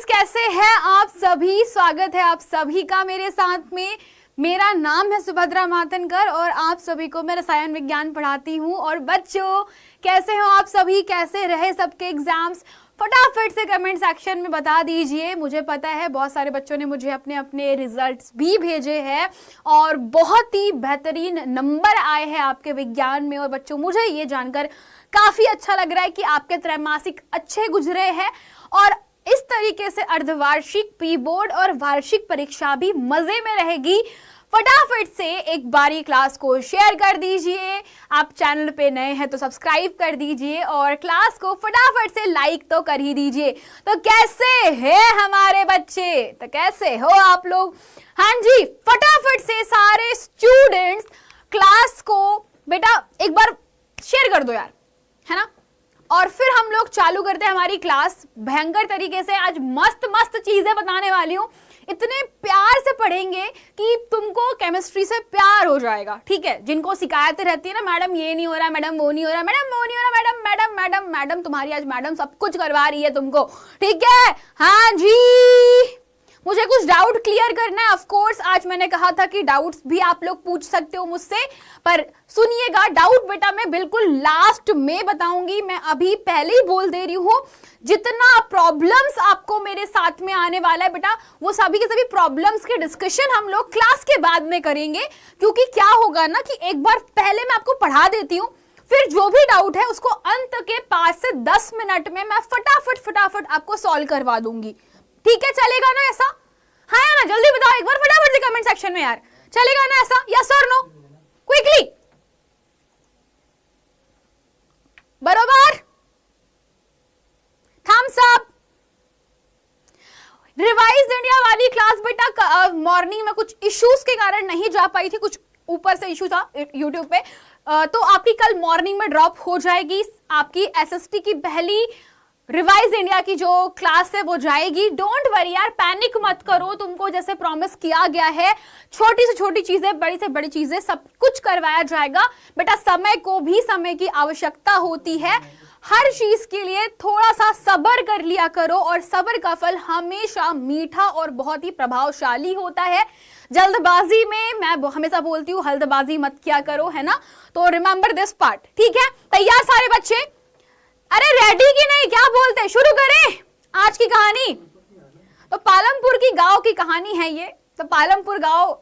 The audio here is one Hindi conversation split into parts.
कैसे हैं आप सभी? स्वागत है आप सभी का मेरे साथ में। मेरा नाम है सुभद्रा मातनकर और आप सभी को मैं रसायन विज्ञान पढ़ाती हूँ। और बच्चों कैसे हो आप सभी? कैसे रहे सबके एग्जाम्स? फटाफट से कमेंट सेक्शन में बता दीजिए। मुझे पता है बहुत सारे बच्चों ने मुझे अपने अपने रिजल्ट्स भी भेजे हैं और बहुत ही बेहतरीन नंबर आए हैं आपके विज्ञान में। और बच्चों मुझे ये जानकर काफी अच्छा लग रहा है कि आपके त्रैमासिक अच्छे गुजरे हैं और इस तरीके से अर्धवार्षिक, प्री बोर्ड और वार्षिक परीक्षा भी मजे में रहेगी। फटाफट से एक बारी क्लास को शेयर कर दीजिए। आप चैनल पे नए हैं तो सब्सक्राइब कर दीजिए और क्लास को फटाफट से लाइक तो कर ही दीजिए। तो कैसे हैं हमारे बच्चे? तो कैसे हो आप लोग? हाँ जी, फटाफट से सारे स्टूडेंट्स क्लास को बेटा एक बार शेयर कर दो यार, है ना। और फिर हम लोग चालू करते हैं हमारी क्लास भयंकर तरीके से। आज मस्त मस्त चीजें बताने वाली हूँ। इतने प्यार से पढ़ेंगे कि तुमको केमिस्ट्री से प्यार हो जाएगा, ठीक है। जिनको शिकायतें रहती है ना, मैडम ये नहीं हो रहा, मैडम वो नहीं हो रहा, मैडम वो नहीं हो रहा, मैडम मैडम मैडम मैडम तुम्हारी आज मैडम सब कुछ करवा रही है तुमको, ठीक है। हाँ जी, मुझे कुछ डाउट क्लियर करना है। ऑफ कोर्स आज मैंने कहा था कि डाउट्स भी आप लोग पूछ सकते हो मुझसे, पर सुनिएगा डाउट बेटा मैं बिल्कुल लास्ट में बताऊंगी। मैं अभी पहले ही बोल दे रही हूँ, जितना प्रॉब्लम्स आपको मेरे साथ में आने वाला है बेटा, वो सभी के सभी प्रॉब्लम्स के डिस्कशन हम लोग क्लास के बाद में करेंगे। क्योंकि क्या होगा ना कि एक बार पहले मैं आपको पढ़ा देती हूँ, फिर जो भी डाउट है उसको अंत के 5 से 10 मिनट में मैं फटाफट आपको सॉल्व करवा दूंगी, ठीक है। चलेगा ना ऐसा? हाँ या ना, जल्दी बताओ एक बार फटाफट से कमेंट सेक्शन में यार, चलेगा ना ऐसा? यस और नो, क्विकली, बरोबर, थम्स अप। रिवाइज इंडिया वाली क्लास बेटा मॉर्निंग में कुछ इश्यूज के कारण नहीं जा पाई थी, कुछ ऊपर से इशू था यूट्यूब पे, तो आपकी कल मॉर्निंग में ड्रॉप हो जाएगी। आपकी एसएसटी की पहली रिवाइज इंडिया की जो क्लास है वो जाएगी। डोंट वरी यार, पैनिक मत करो। तुमको जैसे प्रॉमिस किया गया है, छोटी से छोटी चीजें, बड़ी से बड़ी चीजें, सब कुछ करवाया जाएगा। बेटा समय को भी समय की आवश्यकता होती है। हर चीज के लिए थोड़ा सा सब्र कर लिया करो और सब्र का फल हमेशा मीठा और बहुत ही प्रभावशाली होता है। जल्दबाजी में मैं हमेशा बोलती हूँ हल्दबाजी मत किया करो, है ना। तो रिमेंबर दिस पार्ट, ठीक है। तैयार सारे बच्चे? अरे रेडी की नहीं, क्या बोलते हैं? शुरू करें आज की कहानी। तो पालमपुर की गांव की कहानी है ये। तो पालमपुर गांव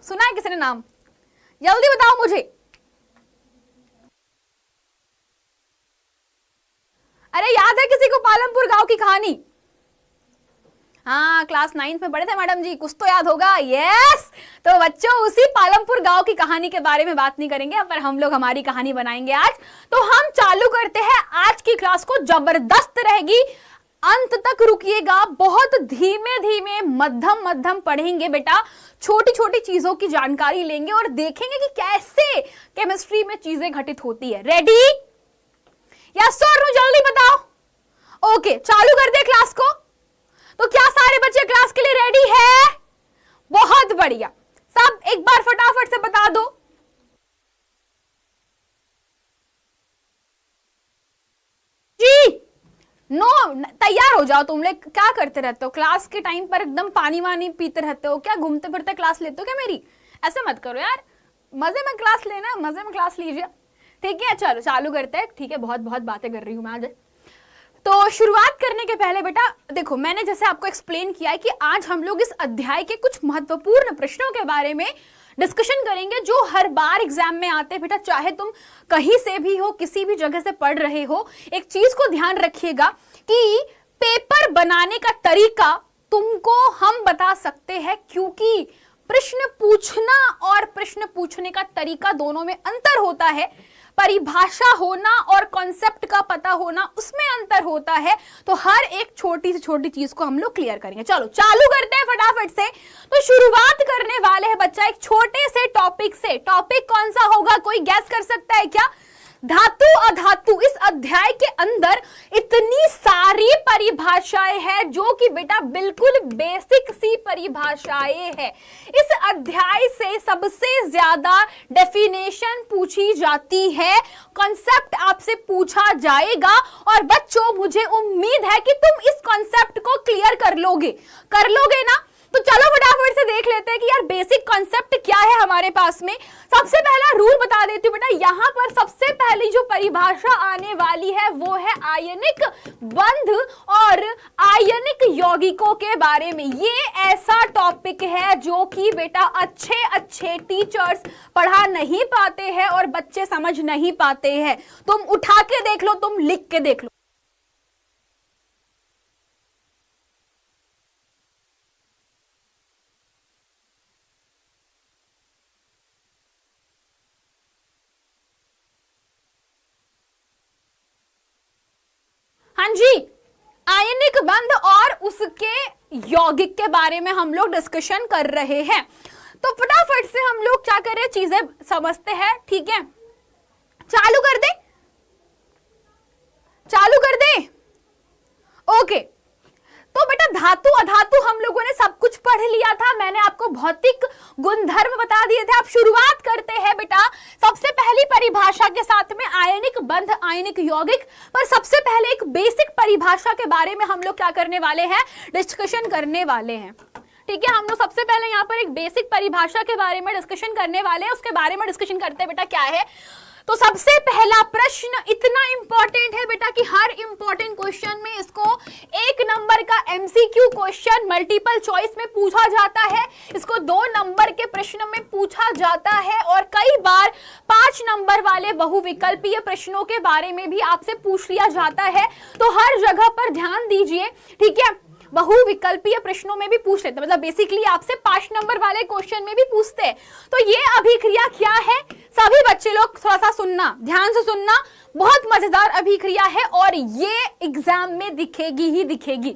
सुना है किसी ने नाम? जल्दी बताओ मुझे। अरे याद है किसी को पालमपुर गांव की कहानी? हाँ, क्लास 9 में पढ़े थे मैडम जी, कुछ तो याद होगा। यस, तो बच्चों उसी पालमपुर गांव की कहानी के बारे में बात नहीं करेंगे, पर हम लोग हमारी कहानी बनाएंगे आज। तो हम चालू करते हैं आज की क्लास को। जबरदस्त रहेगी, अंत तक रुकिएगा। बहुत धीमे धीमे मध्यम मध्यम पढ़ेंगे बेटा। छोटी छोटी चीजों की जानकारी लेंगे और देखेंगे कि कैसे केमिस्ट्री में चीजें घटित होती है। रेडी? यस सर, जल्दी बताओ। ओके, चालू कर दे क्लास को। तो क्या सारे बच्चे क्लास के लिए रेडी है? बहुत बढ़िया, सब एक बार फटाफट से बता दो। जी नो, तैयार हो जाओ। तुम लोग क्या करते रहते हो क्लास के टाइम पर? एकदम पानी वानी पीते रहते हो क्या? घूमते फिरते क्लास लेते हो क्या मेरी? ऐसे मत करो यार, मजे में क्लास लेना, मजे में क्लास लीजिए, ठीक है। चलो चालू करते हैं, ठीक है। बहुत बहुत बातें कर रही हूं मैं आज। तो शुरुआत करने के पहले बेटा देखो, मैंने जैसे आपको एक्सप्लेन किया है कि आज हम लोग इस अध्याय के कुछ महत्वपूर्ण प्रश्नों के बारे में डिस्कशन करेंगे जो हर बार एग्जाम में आते हैं बेटा। चाहे तुम कहीं से भी हो, किसी भी जगह से पढ़ रहे हो, एक चीज को ध्यान रखिएगा कि पेपर बनाने का तरीका तुमको हम बता सकते हैं, क्योंकि प्रश्न पूछना और प्रश्न पूछने का तरीका दोनों में अंतर होता है। परिभाषा होना और कॉन्सेप्ट का पता होना, उसमें अंतर होता है। तो हर एक छोटी से छोटी चीज को हम लोग क्लियर करेंगे। चलो चालू करते हैं फटाफट से। तो शुरुआत करने वाले हैं बच्चा एक छोटे से टॉपिक से। टॉपिक कौन सा होगा? कोई गैस कर सकता है क्या? धातु अधातु, इस अध्याय के अंदर इतनी सारी परिभाषाएं हैं जो कि बेटा बिल्कुल बेसिक सी परिभाषाएं हैं। इस अध्याय से सबसे ज्यादा डेफिनेशन पूछी जाती है, कॉन्सेप्ट आपसे पूछा जाएगा और बच्चों मुझे उम्मीद है कि तुम इस कॉन्सेप्ट को क्लियर कर लोगे ना। तो चलो फटाफट से देख लेते हैं कि यार बेसिक कॉन्सेप्ट क्या है हमारे पास में। सबसे पहला रूल बता देती हूँ बेटा, यहाँ पर सबसे पहली जो परिभाषा आने वाली है वो है आयनिक बंध और आयनिक यौगिकों के बारे में। ये ऐसा टॉपिक है जो कि बेटा अच्छे टीचर्स पढ़ा नहीं पाते हैं और बच्चे समझ नहीं पाते हैं। तुम उठा के देख लो, तुम लिख के देख लो। हाँ जी, आयनिक बंध और उसके यौगिक के बारे में हम लोग डिस्कशन कर रहे हैं। तो फटाफट से हम लोग क्या कर रहे हैं, चीजें समझते हैं। ठीक है, चालू कर दे। ओके, तो बेटा धातु अधातु हम लोगों ने सब कुछ पढ़ लिया था। मैंने आपको भौतिक गुणधर्म बता दिए थे। आप शुरुआत करते हैं बेटा सबसे पहली परिभाषा के साथ में, आयनिक बंध आयनिक यौगिक। पर सबसे पहले एक बेसिक परिभाषा के बारे में हम लोग क्या करने वाले हैं, डिस्कशन करने वाले हैं। ठीक है, हम लोग सबसे पहले यहाँ पर एक बेसिक परिभाषा के बारे में डिस्कशन करने वाले हैं। उसके बारे में डिस्कशन करते हैं बेटा क्या है। तो सबसे पहला प्रश्न इतना इंपॉर्टेंट है बेटा कि हर इंपॉर्टेंट क्वेश्चन में इसको 1 नंबर का एमसीक्यू क्वेश्चन मल्टीपल चॉइस में पूछा जाता है, इसको 2 नंबर के प्रश्न में पूछा जाता है और कई बार 5 नंबर वाले बहुविकल्पीय प्रश्नों के बारे में भी आपसे पूछ लिया जाता है। तो हर जगह पर ध्यान दीजिए। ठीक है, बहुविकल्पीय प्रश्नों में भी पूछ लेते, मतलब बेसिकली आपसे 5 नंबर वाले क्वेश्चन में भी पूछते हैं। तो ये अभिक्रिया क्या है, सभी बच्चे लोग थोड़ा सा सुनना, ध्यान से सुनना। बहुत मजेदार अभिक्रिया है और ये एग्जाम में दिखेगी ही दिखेगी।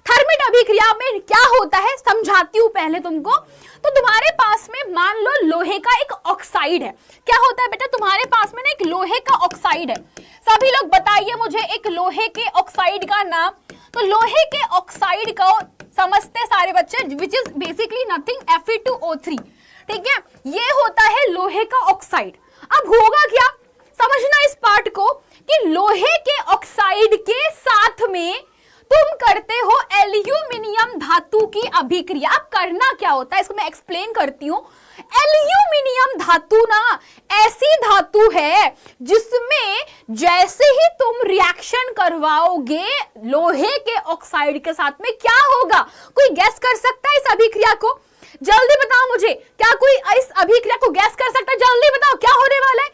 थर्मिट अभिक्रिया में क्या होता है समझाती हूं पहले तुमको। तो तुम्हारे पास में मान लो लोहे का एक ऑक्साइड है। क्या होता है बेटा, तुम्हारे पास में ना एक लोहे का ऑक्साइड है। सभी लोग बताइए मुझे एक लोहे के ऑक्साइड का नाम। तो लोहे के ऑक्साइड को समझते सारे बच्चे, which is basically nothing Fe2O3। ठीक है, ये होता है लोहे का ऑक्साइड। अब होगा क्या, समझना इस पार्ट को कि लोहे के ऑक्साइड के साथ में तुम करते हो एल्यूमिनियम धातु की अभिक्रिया। अब करना क्या होता है इसको मैं एक्सप्लेन करती हूं। एल्यूमिनियम धातु ना ऐसी धातु है जिसमें जैसे ही तुम रिएक्शन करवाओगे लोहे के ऑक्साइड के साथ में क्या होगा, कोई गैस कर सकता है इस अभिक्रिया को? जल्दी बताओ मुझे, क्या कोई इस अभिक्रिया को गैस कर सकता है? जल्दी बताओ क्या होने वाला है,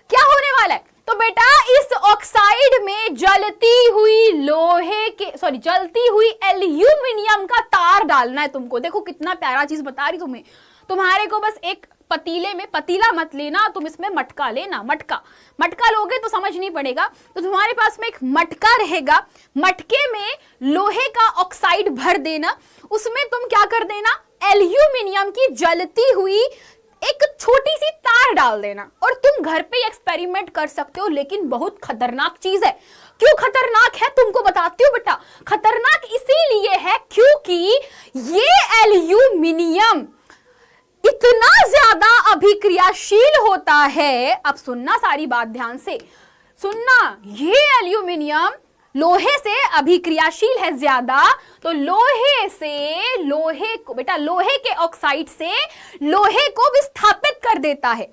क्या होने वाला है? तो बेटा इस ऑक्साइड में जलती हुई एल्यूमिनियम का तार डालना है तुमको। देखो कितना प्यारा चीज बता रही तुम्हें। तुम्हारे को बस एक पतीले में, पतीला मत लेना तुम, इसमें मटका लेना। मटका लोगे तो समझ नहीं पड़ेगा। तो तुम्हारे पास में एक मटका रहेगा, मटके में लोहे का ऑक्साइड भर देना, उसमें तुम क्या कर देना, एल्यूमिनियम की जलती हुई एक छोटी सी तार डाल देना और तुम घर पे एक्सपेरिमेंट कर सकते हो। लेकिन बहुत खतरनाक चीज है। क्यों खतरनाक है तुमको बताती हूँ बेटा। खतरनाक इसीलिए है क्योंकि ये एल्यूमिनियम इतना ज्यादा अभिक्रियाशील होता है। अब सुनना सारी बात ध्यान से सुनना, ये एल्यूमिनियम लोहे से अभिक्रियाशील है ज्यादा। तो लोहे को बेटा लोहे के ऑक्साइड से लोहे को विस्थापित कर देता है।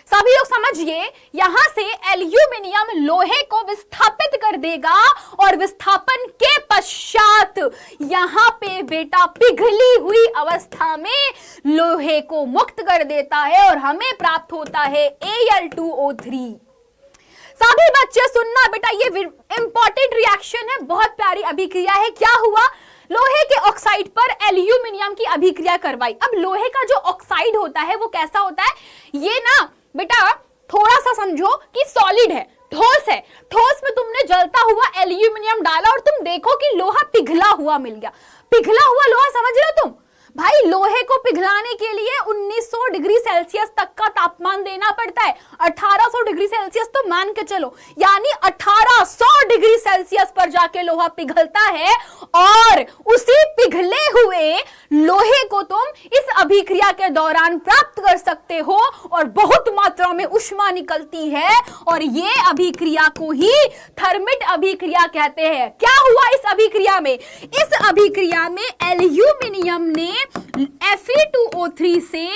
सभी लोग समझिए, यहां से एल्यूमिनियम लोहे को विस्थापित कर देगा और विस्थापन के पश्चात यहां पे बेटा पिघली हुई अवस्था में लोहे को मुक्त कर देता है और हमें प्राप्त होता है Al2O3। सभी बच्चे सुनना बेटा, ये इंपॉर्टेंट रिएक्शन है, बहुत प्यारी अभिक्रिया है। क्या हुआ, लोहे के ऑक्साइड पर एल्यूमिनियम की अभिक्रिया करवाई। अब लोहे का जो ऑक्साइड होता है वो कैसा होता है, ये ना बेटा थोड़ा सा समझो कि सॉलिड है, ठोस है। ठोस में तुमने जलता हुआ एल्यूमिनियम डाला और तुम देखो कि लोहा पिघला हुआ मिल गया। पिघला हुआ लोहा समझ रहे हो तुम भाई लोहे को पिघलाने के लिए 1900 डिग्री सेल्सियस तक का तापमान देना पड़ता है। 1800 डिग्री सेल्सियस तो मान के चलो, यानी 1800 डिग्री सेल्सियस पर जाके लोहा पिघलता है और उसी पिघले हुए लोहे को तुम इस अभिक्रिया के दौरान प्राप्त कर सकते हो और बहुत मात्रा में ऊष्मा निकलती है और ये अभिक्रिया को ही थर्मिट अभिक्रिया कहते हैं। क्या हुआ इस अभिक्रिया में? इस अभिक्रिया में एल्यूमिनियम ने Fe2O3 से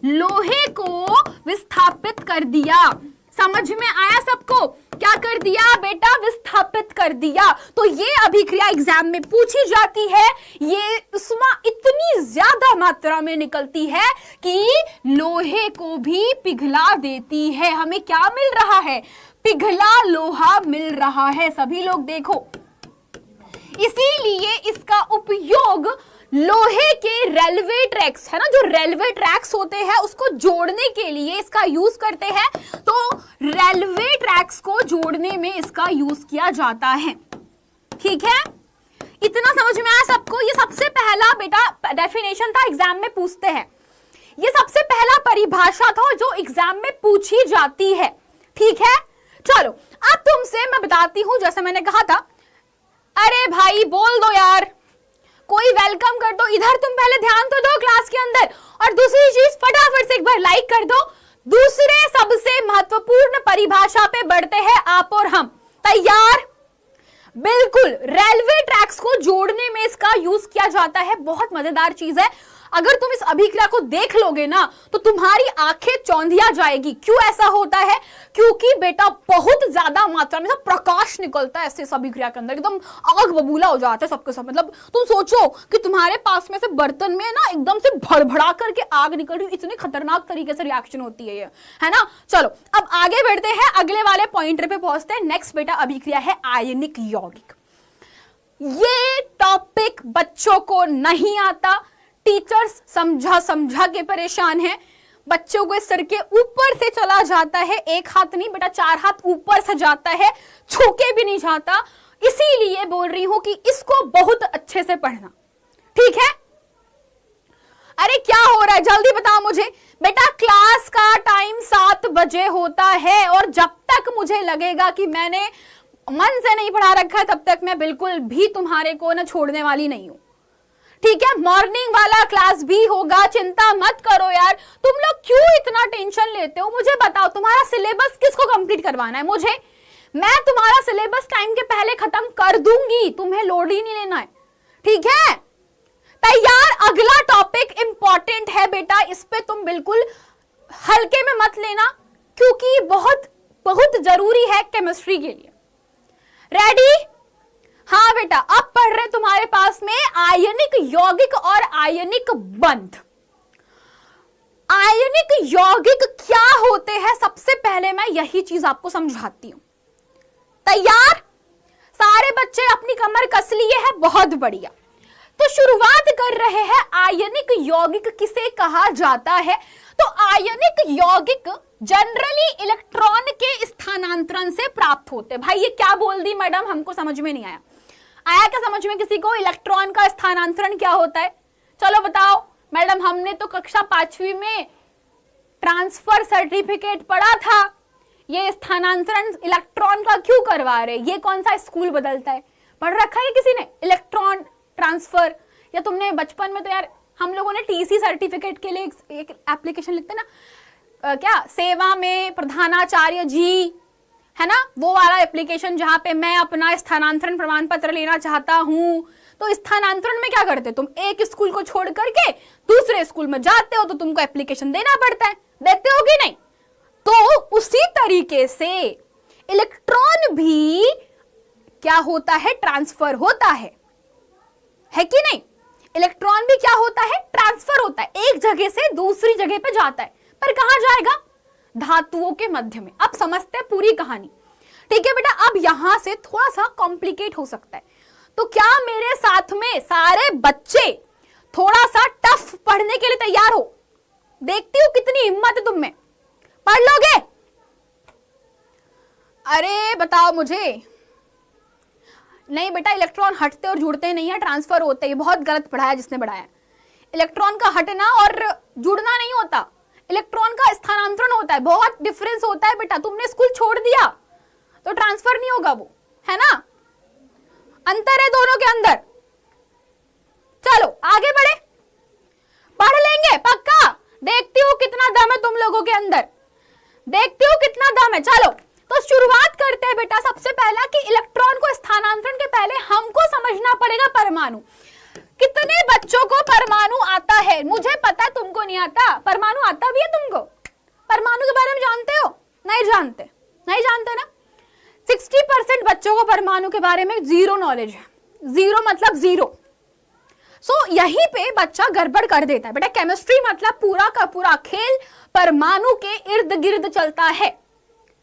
लोहे को विस्थापित कर दिया। समझ में आया सबको? क्या कर दिया बेटा? विस्थापित कर दिया। तो ये अभिक्रिया एग्जाम में पूछी जाती है। ये ऊष्मा इतनी ज्यादा मात्रा में निकलती है कि लोहे को भी पिघला देती है। हमें क्या मिल रहा है? पिघला लोहा मिल रहा है। सभी लोग देखो, इसीलिए इसका उपयोग लोहे के रेलवे ट्रैक्स है ना, जो रेलवे ट्रैक्स होते हैं उसको जोड़ने के लिए इसका यूज करते हैं। तो रेलवे ट्रैक्स को जोड़ने में इसका यूज किया जाता है। ठीक है, इतना समझ में आया सबको? ये सबसे पहला बेटा डेफिनेशन था, एग्जाम में पूछते हैं। ये सबसे पहला परिभाषा था जो एग्जाम में पूछी जाती है। ठीक है, चलो अब तुमसे मैं बताती हूं, जैसे मैंने कहा था। अरे भाई बोल दो यार, कोई वेलकम कर दो। इधर तुम पहले ध्यान तो दो क्लास के अंदर, और दूसरी चीज फटाफट से एक बार लाइक कर दो। दूसरे सबसे महत्वपूर्ण परिभाषा पे बढ़ते हैं आप और हम। तैयार? बिल्कुल, रेलवे ट्रैक्स को जोड़ने में इसका यूज किया जाता है। बहुत मजेदार चीज है। अगर तुम इस अभिक्रिया को देख लोगे ना तो तुम्हारी आंखें चौंधिया जाएगी। क्यों ऐसा होता है? क्योंकि बेटा बहुत ज्यादा मात्रा में प्रकाश निकलता है ऐसे अभिक्रिया के अंदर, एकदम आग बबूला हो जाता है सबके सब। मतलब तुम सोचो कि तुम्हारे पास में से बर्तन में ना एकदम से भड़भड़ा करके आग निकल रही, इतनी खतरनाक तरीके से रिएक्शन होती है ये, है ना। चलो अब आगे बढ़ते हैं, अगले वाले पॉइंटर पे पहुंचते हैं। नेक्स्ट बेटा अभिक्रिया है आयनिक यौगिक। ये टॉपिक बच्चों को नहीं आता, टीचर्स समझा के परेशान हैं। बच्चों को सर के ऊपर से चला जाता है, एक हाथ नहीं बेटा 4 हाथ ऊपर से जाता है, छूके भी नहीं जाता। इसीलिए बोल रही हूं कि इसको बहुत अच्छे से पढ़ना। ठीक है? अरे क्या हो रहा है, जल्दी बताओ मुझे। बेटा क्लास का टाइम 7 बजे होता है और जब तक मुझे लगेगा कि मैंने मन से नहीं पढ़ा रखा है तब तक मैं बिल्कुल भी तुम्हारे को ना छोड़ने वाली नहीं हूं। ठीक है, मॉर्निंग वाला क्लास भी होगा, चिंता मत करो यार। तुम लोग क्यों इतना टेंशन लेते हो? मुझे बताओ तुम्हारा सिलेबस किसको कंप्लीट करवाना है? मुझे। मैं तुम्हारा सिलेबस टाइम के पहले खत्म कर दूंगी, तुम्हें लोड ही नहीं लेना है। ठीक है, तैयार? अगला टॉपिक इंपॉर्टेंट है बेटा, इस पे तुम बिल्कुल हल्के में मत लेना क्योंकि बहुत बहुत जरूरी है केमिस्ट्री के लिए। रेडी? हाँ बेटा, अब पढ़ रहे तुम्हारे पास में आयनिक यौगिक और आयनिक बंध। आयनिक यौगिक क्या होते हैं सबसे पहले मैं यही चीज आपको समझाती हूं। तैयार? सारे बच्चे अपनी कमर कस लिए हैं, बहुत बढ़िया। तो शुरुआत कर रहे हैं, आयनिक यौगिक किसे कहा जाता है? तो आयनिक यौगिक जनरली इलेक्ट्रॉन के स्थानांतरण से प्राप्त होते हैं। भाई ये क्या बोल दी मैडम, हमको समझ में नहीं आया। आया क्या समझ में किसी को? इलेक्ट्रॉन का स्थानांतरण क्या होता है? चलो बताओ मैडम, हमने तो कक्षा 5वीं में ट्रांसफर सर्टिफिकेट पढ़ा था। ये स्थानांतरण इलेक्ट्रॉन का क्यों करवा रहे? ये कौन सा स्कूल बदलता है? पढ़ रखा है किसी ने इलेक्ट्रॉन ट्रांसफर? या तुमने बचपन में तो यार हम लोगों ने टीसी सर्टिफिकेट के लिए एक एप्लीकेशन लिखते ना, क्या सेवा में प्रधानाचार्य जी, है ना, वो वाला एप्लीकेशन जहां पे मैं अपना स्थानांतरण प्रमाण पत्र लेना चाहता हूं। तो स्थानांतरण में क्या करते? तुम एक स्कूल को छोड़ करके दूसरे स्कूल में जाते हो तो तुमको एप्लीकेशन देना पड़ता है, देते हो कि नहीं? तो उसी तरीके से इलेक्ट्रॉन भी क्या होता है? ट्रांसफर होता है कि नहीं? इलेक्ट्रॉन भी क्या होता है? ट्रांसफर होता है, एक जगह से दूसरी जगह पे जाता है। पर कहां जाएगा? धातुओं के मध्य में। अब समझते हैं पूरी कहानी। ठीक है बेटा, अब यहां से थोड़ा सा कॉम्प्लिकेट हो सकता है, तो क्या मेरे साथ में सारे बच्चे थोड़ा सा टफ पढ़ने के लिए तैयार हो? देखती हूँ कितनी हिम्मत है तुम में, पढ़ लोगे? अरे बताओ मुझे। नहीं बेटा, इलेक्ट्रॉन हटते और जुड़ते नहीं है, ट्रांसफर होते हैं। बहुत गलत पढ़ाया जिसने पढ़ाया। इलेक्ट्रॉन का हटना और जुड़ना नहीं होता, इलेक्ट्रॉन का स्थानांतरण होता है। बहुत डिफरेंस होता है बेटा। तुमने स्कूल छोड़ दिया तो ट्रांसफर नहीं होगा वो, है ना, अंतर है दोनों के अंदर। चलो आगे बढ़े, पढ़ लेंगे पक्का। देखती हूँ कितना दम है तुम लोगों के अंदर, देखती हूँ कितना दम है। चलो तो शुरुआत करते हैं बेटा। सबसे पहला कि इलेक्ट्रॉन को स्थानांतरण के पहले हमको समझना पड़ेगा परमाणु। कितने बच्चों को परमाणु आता है? मुझे पता है तुमको नहीं आता। परमाणु आता भी है तुमको? परमाणु के बारे में जानते हो? नहीं जानते, नहीं जानते ना। 60% बच्चों को परमाणु के बारे में जीरो नॉलेज है। जीरो मतलब जीरो। यहीं पे बच्चा गड़बड़ कर देता है बेटा। केमिस्ट्री मतलब पूरा का पूरा खेल परमाणु के इर्द गिर्द चलता है,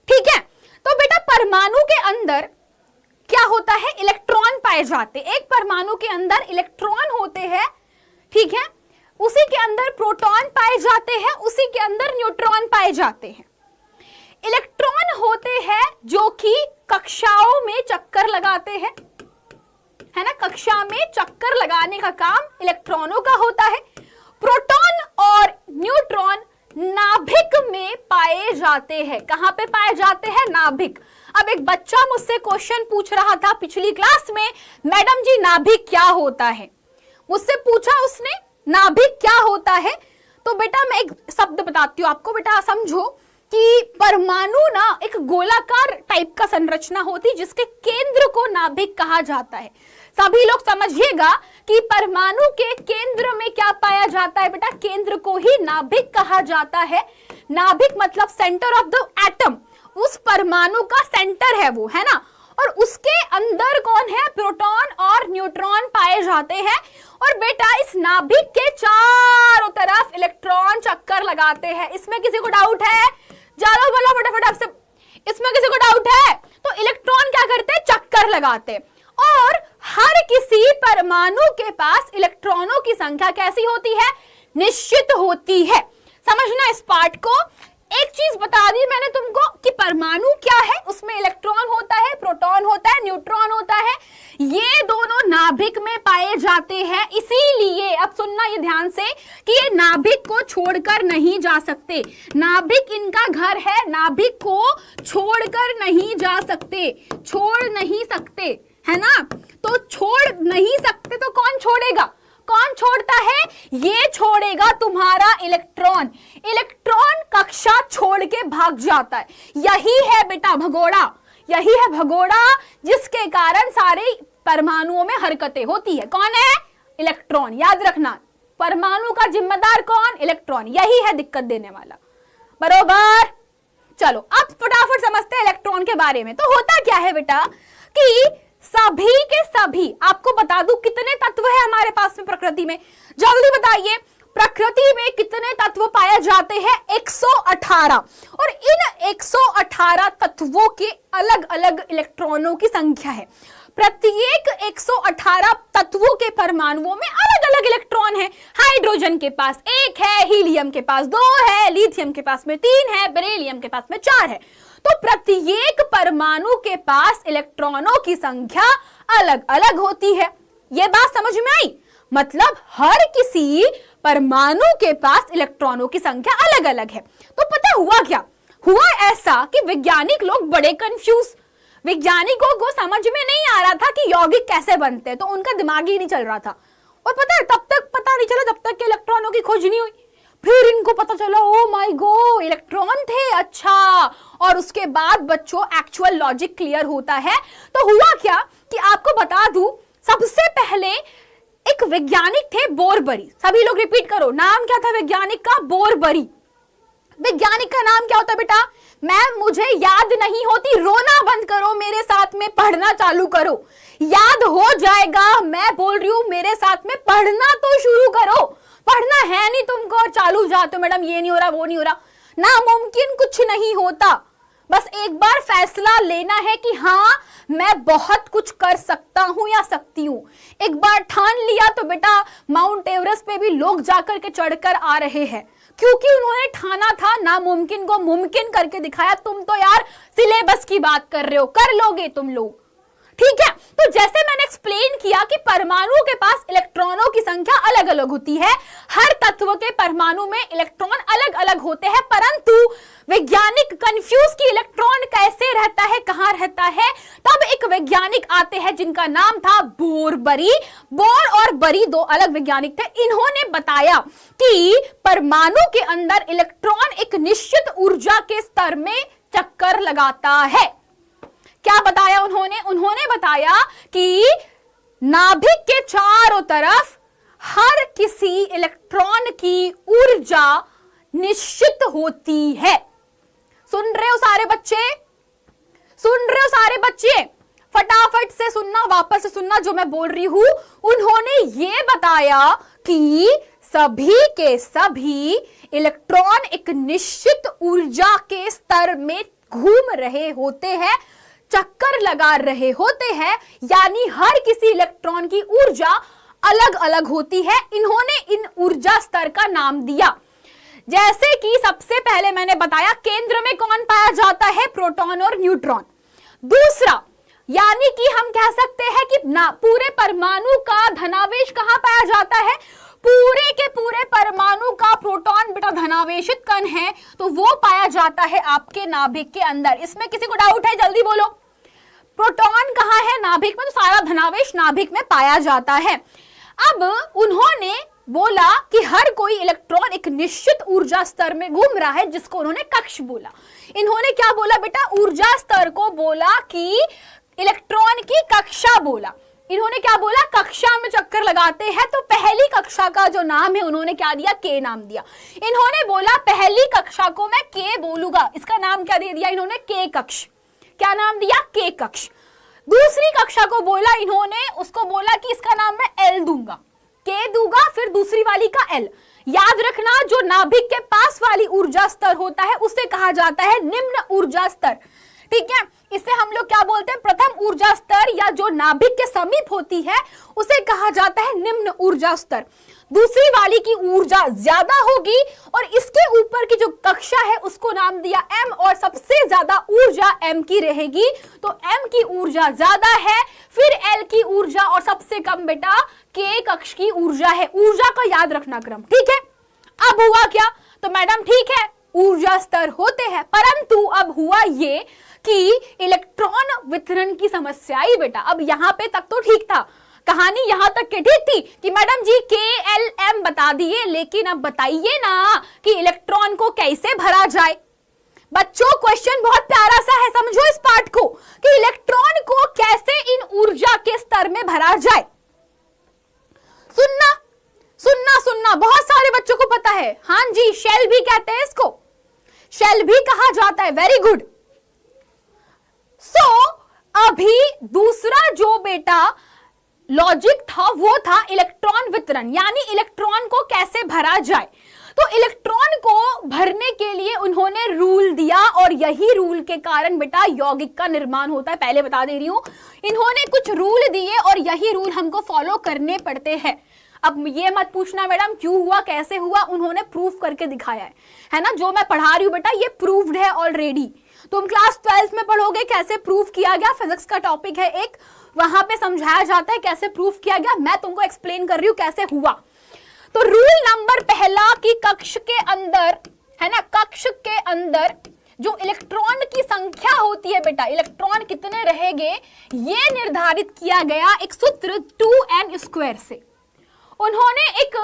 ठीक है। तो बेटा परमाणु के अंदर क्या होता है? इलेक्ट्रॉन पाए जाते। एक परमाणु के अंदर इलेक्ट्रॉन होते हैं, ठीक है, उसी के अंदर प्रोटॉन पाए जाते हैं, उसी के अंदर न्यूट्रॉन पाए जाते हैं। इलेक्ट्रॉन होते हैं जो कि कक्षाओं में चक्कर लगाते हैं, है ना। कक्षा में चक्कर लगाने का काम इलेक्ट्रॉनों का होता है। प्रोटॉन और न्यूट्रॉन नाभिक में पाए जाते हैं। कहां पे पाए जाते हैं? नाभिक। अब एक बच्चा मुझसे क्वेश्चन पूछ रहा था पिछली क्लास में, मैडम जी नाभिक क्या होता है? मुझसे पूछा उसने नाभिक क्या होता है। तो बेटा मैं एक शब्द बताती हूँ आपको, बेटा समझो कि परमाणु ना एक गोलाकार टाइप का संरचना होती जिसके केंद्र को नाभिक कहा जाता है। सभी लोग समझिएगा कि परमाणु के केंद्र में क्या पाया जाता है बेटा? केंद्र को ही नाभिक कहा जाता है। नाभिक मतलब सेंटर ऑफ द एटम। उस परमाणु का सेंटर है वो, है ना। और उसके अंदर कौन है? प्रोटॉन और न्यूट्रॉन पाए जाते हैं। और बेटा इस नाभिक के चारों तरफ इलेक्ट्रॉन चक्कर लगाते हैं। इसमें किसी को डाउट है? चलो बोलो फटाफट आपसे, इसमें किसी को डाउट है? तो इलेक्ट्रॉन क्या करते हैं? चक्कर लगाते। और हर किसी परमाणु के पास इलेक्ट्रॉनों की संख्या कैसी होती है? निश्चित होती है। समझना इस पार्ट को। एक चीज बता दी मैंने तुमको कि परमाणु क्या है, उसमें इलेक्ट्रॉन होता है, प्रोटॉन होता है, न्यूट्रॉन होता है। ये दोनों नाभिक में पाए जाते हैं। इसीलिए अब सुनना ये ध्यान से कि ये नाभिक को छोड़कर नहीं जा सकते। नाभिक इनका घर है, नाभिक को छोड़कर नहीं जा सकते, छोड़ नहीं सकते, है ना। तो छोड़ नहीं सकते तो कौन छोड़ेगा? कौन छोड़ता है? ये छोड़ेगा तुम्हारा इलेक्ट्रॉन। इलेक्ट्रॉन कक्षा छोड़ के भाग जाता है। यही है बेटा भगोड़ा, यही है भगोड़ा जिसके कारण सारे परमाणुओं में हरकतें होती है। कौन है? इलेक्ट्रॉन। याद रखना, परमाणु का जिम्मेदार कौन? इलेक्ट्रॉन। यही है दिक्कत देने वाला, बरोबर। चलो अब फटाफट समझते हैं इलेक्ट्रॉन के बारे में। तो होता क्या है बेटा कि सभी के सभी, आपको बता दूं कितने तत्व है हमारे पास में प्रकृति में, जल्दी बताइए। प्रकृति में कितने तत्व पाए जाते हैं? 118। और इन 118 तत्वों के अलग अलग इलेक्ट्रॉनों की संख्या है। प्रत्येक 118 तत्वों के परमाणुओं में अलग अलग इलेक्ट्रॉन है। हाइड्रोजन के पास 1 है, हीलियम के पास 2 है, लिथियम के पास में 3 है, बेरिलियम के पास में 4 है। तो प्रत्येक परमाणु के पास इलेक्ट्रॉनों की संख्या अलग अलग होती है। यह बात समझ में आई? मतलब हर किसी परमाणु के पास इलेक्ट्रॉनों की संख्या अलग अलग है। तो पता हुआ क्या? हुआ ऐसा कि वैज्ञानिक लोग बड़े कंफ्यूज, वैज्ञानिकों को समझ में नहीं आ रहा था कि यौगिक कैसे बनते हैं, तो उनका दिमाग ही नहीं चल रहा था। और पता है तब तक पता नहीं चला जब तक कि इलेक्ट्रॉनों की खोज नहीं हुई। फिर इनको पता चला, ओ माय गॉड इलेक्ट्रॉन थे, अच्छा। और उसके बाद बच्चों एक्चुअल लॉजिक क्लियर होता है। तो हुआ क्या कि आपको बता दूं, सबसे पहले एक वैज्ञानिक थे बोरबरी। सभी लोग रिपीट करो, नाम क्या था वैज्ञानिक का? बोरबरी। वैज्ञानिक का नाम क्या होता है बेटा? मैम मुझे याद नहीं होती, रोना बंद करो, मेरे साथ में पढ़ना चालू करो, याद हो जाएगा। मैं बोल रही हूं मेरे साथ में पढ़ना तो शुरू करो। पढ़ना है नहीं तुमको और चालू जाते हो, मैडम ये नहीं हो रहा, वो नहीं हो रहा। नामुमकिन कुछ नहीं होता। बस एक बार फैसला लेना है कि हाँ मैं बहुत कुछ कर सकता हूं या सकती हूं। एक बार ठान लिया तो बेटा माउंट एवरेस्ट पे भी लोग जाकर के चढ़कर आ रहे हैं, क्योंकि उन्होंने ठाना था, नामुमकिन को मुमकिन करके दिखाया। तुम तो यार सिलेबस की बात कर रहे हो, कर लोगे तुम लोग, ठीक है, तो जैसे मैंने एक्सप्लेन किया कि परमाणुओं के पास इलेक्ट्रॉनों की संख्या अलग अलग होती है, हर तत्व के परमाणु में इलेक्ट्रॉन अलग अलग होते हैं, परंतु वैज्ञानिक कंफ्यूज कि इलेक्ट्रॉन कैसे रहता है, कहां रहता है। तब एक वैज्ञानिक आते हैं जिनका नाम था बोरबरी। बोर और बरी दो अलग वैज्ञानिक थे। इन्होंने बताया कि परमाणु के अंदर इलेक्ट्रॉन एक निश्चित ऊर्जा के स्तर में चक्कर लगाता है। क्या बताया उन्होंने? उन्होंने बताया कि नाभिक के चारों तरफ हर किसी इलेक्ट्रॉन की ऊर्जा निश्चित होती है। सुन रहे हो सारे बच्चे? सुन रहे हो सारे बच्चे? फटाफट से सुनना, वापस से सुनना जो मैं बोल रही हूं। उन्होंने ये बताया कि सभी के सभी इलेक्ट्रॉन एक निश्चित ऊर्जा के स्तर में घूम रहे होते हैं, चक्कर लगा रहे होते हैं, यानी हर किसी इलेक्ट्रॉन की ऊर्जा अलग अलग होती है। इन्होंने इन ऊर्जा स्तर का नाम दिया। जैसे कि सबसे पहले मैंने बताया केंद्र में कौन पाया जाता है? प्रोटॉन और न्यूट्रॉन। दूसरा, यानी कि हम कह सकते हैं कि पूरे परमाणु का धनावेश कहां पाया जाता है? पूरे के पूरे परमाणु का प्रोटॉन बेटा धनावेशित कण है, तो वो पाया जाता है आपके नाभिक के अंदर। इसमें किसी को डाउट है? जल्दी बोलो। प्रोटॉन कहां है? नाभिक में। तो सारा धनावेश नाभिक में पाया जाता है। अब उन्होंने बोला कि हर कोई इलेक्ट्रॉन एक निश्चित ऊर्जा स्तर में घूम रहा है, जिसको उन्होंने कक्ष बोला। इन्होंने क्या बोला बेटा? ऊर्जा स्तर को बोला कि इलेक्ट्रॉन की कक्षा बोला। इन्होंने क्या बोला? कक्षा में चक्कर लगाते हैं। तो पहली कक्षा का जो नाम है उन्होंने क्या दिया? के नाम दिया। इन्होंने बोला पहली कक्षा को मैं के बोलूंगा, इसका नाम क्या दे दिया इन्होंने? के कक्ष। क्या नाम दिया? के कक्ष। दूसरी कक्षा को बोला इन्होंने, उसको बोला कि इसका नाम मैं एल दूंगा, के दूंगा, फिर दूसरी वाली का एल। याद रखना जो नाभिक के पास वाली ऊर्जा स्तर होता है उसे कहा जाता है निम्न ऊर्जा स्तर। ठीक है, इसे हम लोग क्या बोलते हैं? प्रथम ऊर्जा स्तर, या जो नाभिक के समीप होती है उसे कहा जाता है निम्न ऊर्जा स्तर। दूसरी वाली की ऊर्जा ज्यादा होगी और इसके ऊपर की जो कक्षा है उसको नाम दिया एम, और सबसे ज्यादा ऊर्जा एम की रहेगी। तो एम की ऊर्जा ज्यादा है, फिर एल की ऊर्जा, और सबसे कम बेटा के कक्ष की ऊर्जा है। ऊर्जा का याद रखना क्रम। ठीक है, अब हुआ क्या? तो मैडम ठीक है ऊर्जा स्तर होते हैं, परंतु अब हुआ ये कि इलेक्ट्रॉन वितरण की समस्या आई बेटा। अब यहां पे तक तो ठीक था, कहानी यहां तक के ठीक थी कि मैडम जी के एल एम बता दिए, लेकिन अब बताइए ना कि इलेक्ट्रॉन को कैसे भरा जाए। बच्चों क्वेश्चन बहुत प्यारा सा है, समझो इस पार्ट को कि इलेक्ट्रॉन को कैसे इन ऊर्जा के स्तर में भरा जाए। सुनना सुनना सुनना, बहुत सारे बच्चों को पता है। हाँ जी, शेल भी कहते हैं इसको, शेल भी कहा जाता है। Very good. अभी दूसरा जो बेटा लॉजिक था वो था इलेक्ट्रॉन वितरण, यानी इलेक्ट्रॉन को कैसे भरा जाए। तो इलेक्ट्रॉन को भरने के लिए उन्होंने रूल दिया, और यही रूल के कारण बेटा यौगिक का निर्माण होता है। पहले बता दे रही हूं, इन्होंने कुछ रूल दिए और यही रूल हमको फॉलो करने पड़ते हैं। अब ये मत पूछना मैडम क्यों हुआ, कैसे हुआ, उन्होंने प्रूफ करके दिखाया है ना। जो मैं पढ़ा रही हूं बेटा ये प्रूव्ड है ऑलरेडी। तुम क्लास 12 में पढ़ोगे कैसे प्रूफ किया गया, फिजिक्स का टॉपिक है एक, वहां पे समझाया जाता है कैसे प्रूफ किया गया। मैं तुमको एक्सप्लेन कर रही हूं कैसे हुआ। तो रूल नंबर पहला कि कक्ष के अंदर है ना, कक्ष के अंदर जो इलेक्ट्रॉन की संख्या होती है बेटा, इलेक्ट्रॉन कितने रहेंगे ये निर्धारित किया गया एक सूत्र 2n² से। उन्होंने एक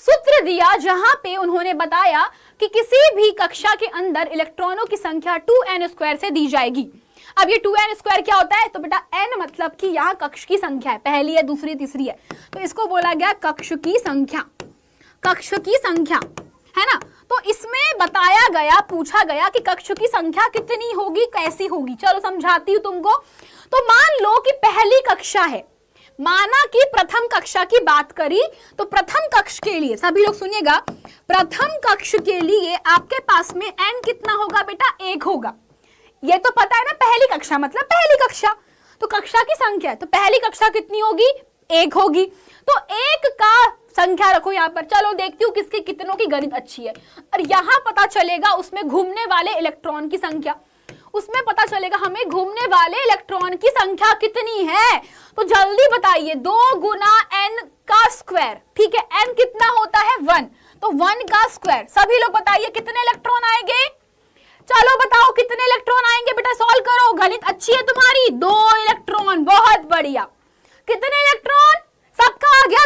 सूत्र दिया जहां पे उन्होंने बताया कि किसी भी कक्षा के अंदर इलेक्ट्रॉनों की संख्या 2n² से दी जाएगी। अब ये 2n² क्या होता है? तो बेटा n मतलब कि यहाँ कक्ष की संख्या है, पहली है, दूसरी, तीसरी है, तो इसको बोला गया कक्ष की संख्या। कक्ष की संख्या है ना। तो इसमें बताया गया, पूछा गया कि कक्ष की संख्या कितनी होगी, कैसी होगी। चलो समझाती हूं तुमको। तो मान लो कि पहली कक्षा है, माना कि प्रथम कक्षा की बात करी, तो प्रथम कक्ष के लिए सभी लोग सुनिएगा, प्रथम कक्ष के लिए आपके पास में n कितना होगा बेटा? 1 होगा। ये तो पता है ना, पहली कक्षा मतलब पहली कक्षा, तो कक्षा की संख्या है, तो पहली कक्षा कितनी होगी? 1 होगी। तो 1 का संख्या रखो यहाँ पर। चलो देखती हूँ किसके कितनों की गणित अच्छी है, और यहाँ पता चलेगा उसमें घूमने वाले इलेक्ट्रॉन की संख्या। उसमें पता चलेगा हमें घूमने वाले इलेक्ट्रॉन की संख्या कितनी है। तो जल्दी बताइए, 2 गुना n का स्क्वायर, ठीक है, n कितना होता है 1, तो 1 का स्क्वायर। सभी लोग बताइए कितने इलेक्ट्रॉन आएंगे, चलो बताओ कितने इलेक्ट्रॉन आएंगे, बेटा सॉल्व करो, गणित अच्छी है तुम्हारी। 2 इलेक्ट्रॉन, बहुत बढ़िया। कितने इलेक्ट्रॉन, सबका आ गया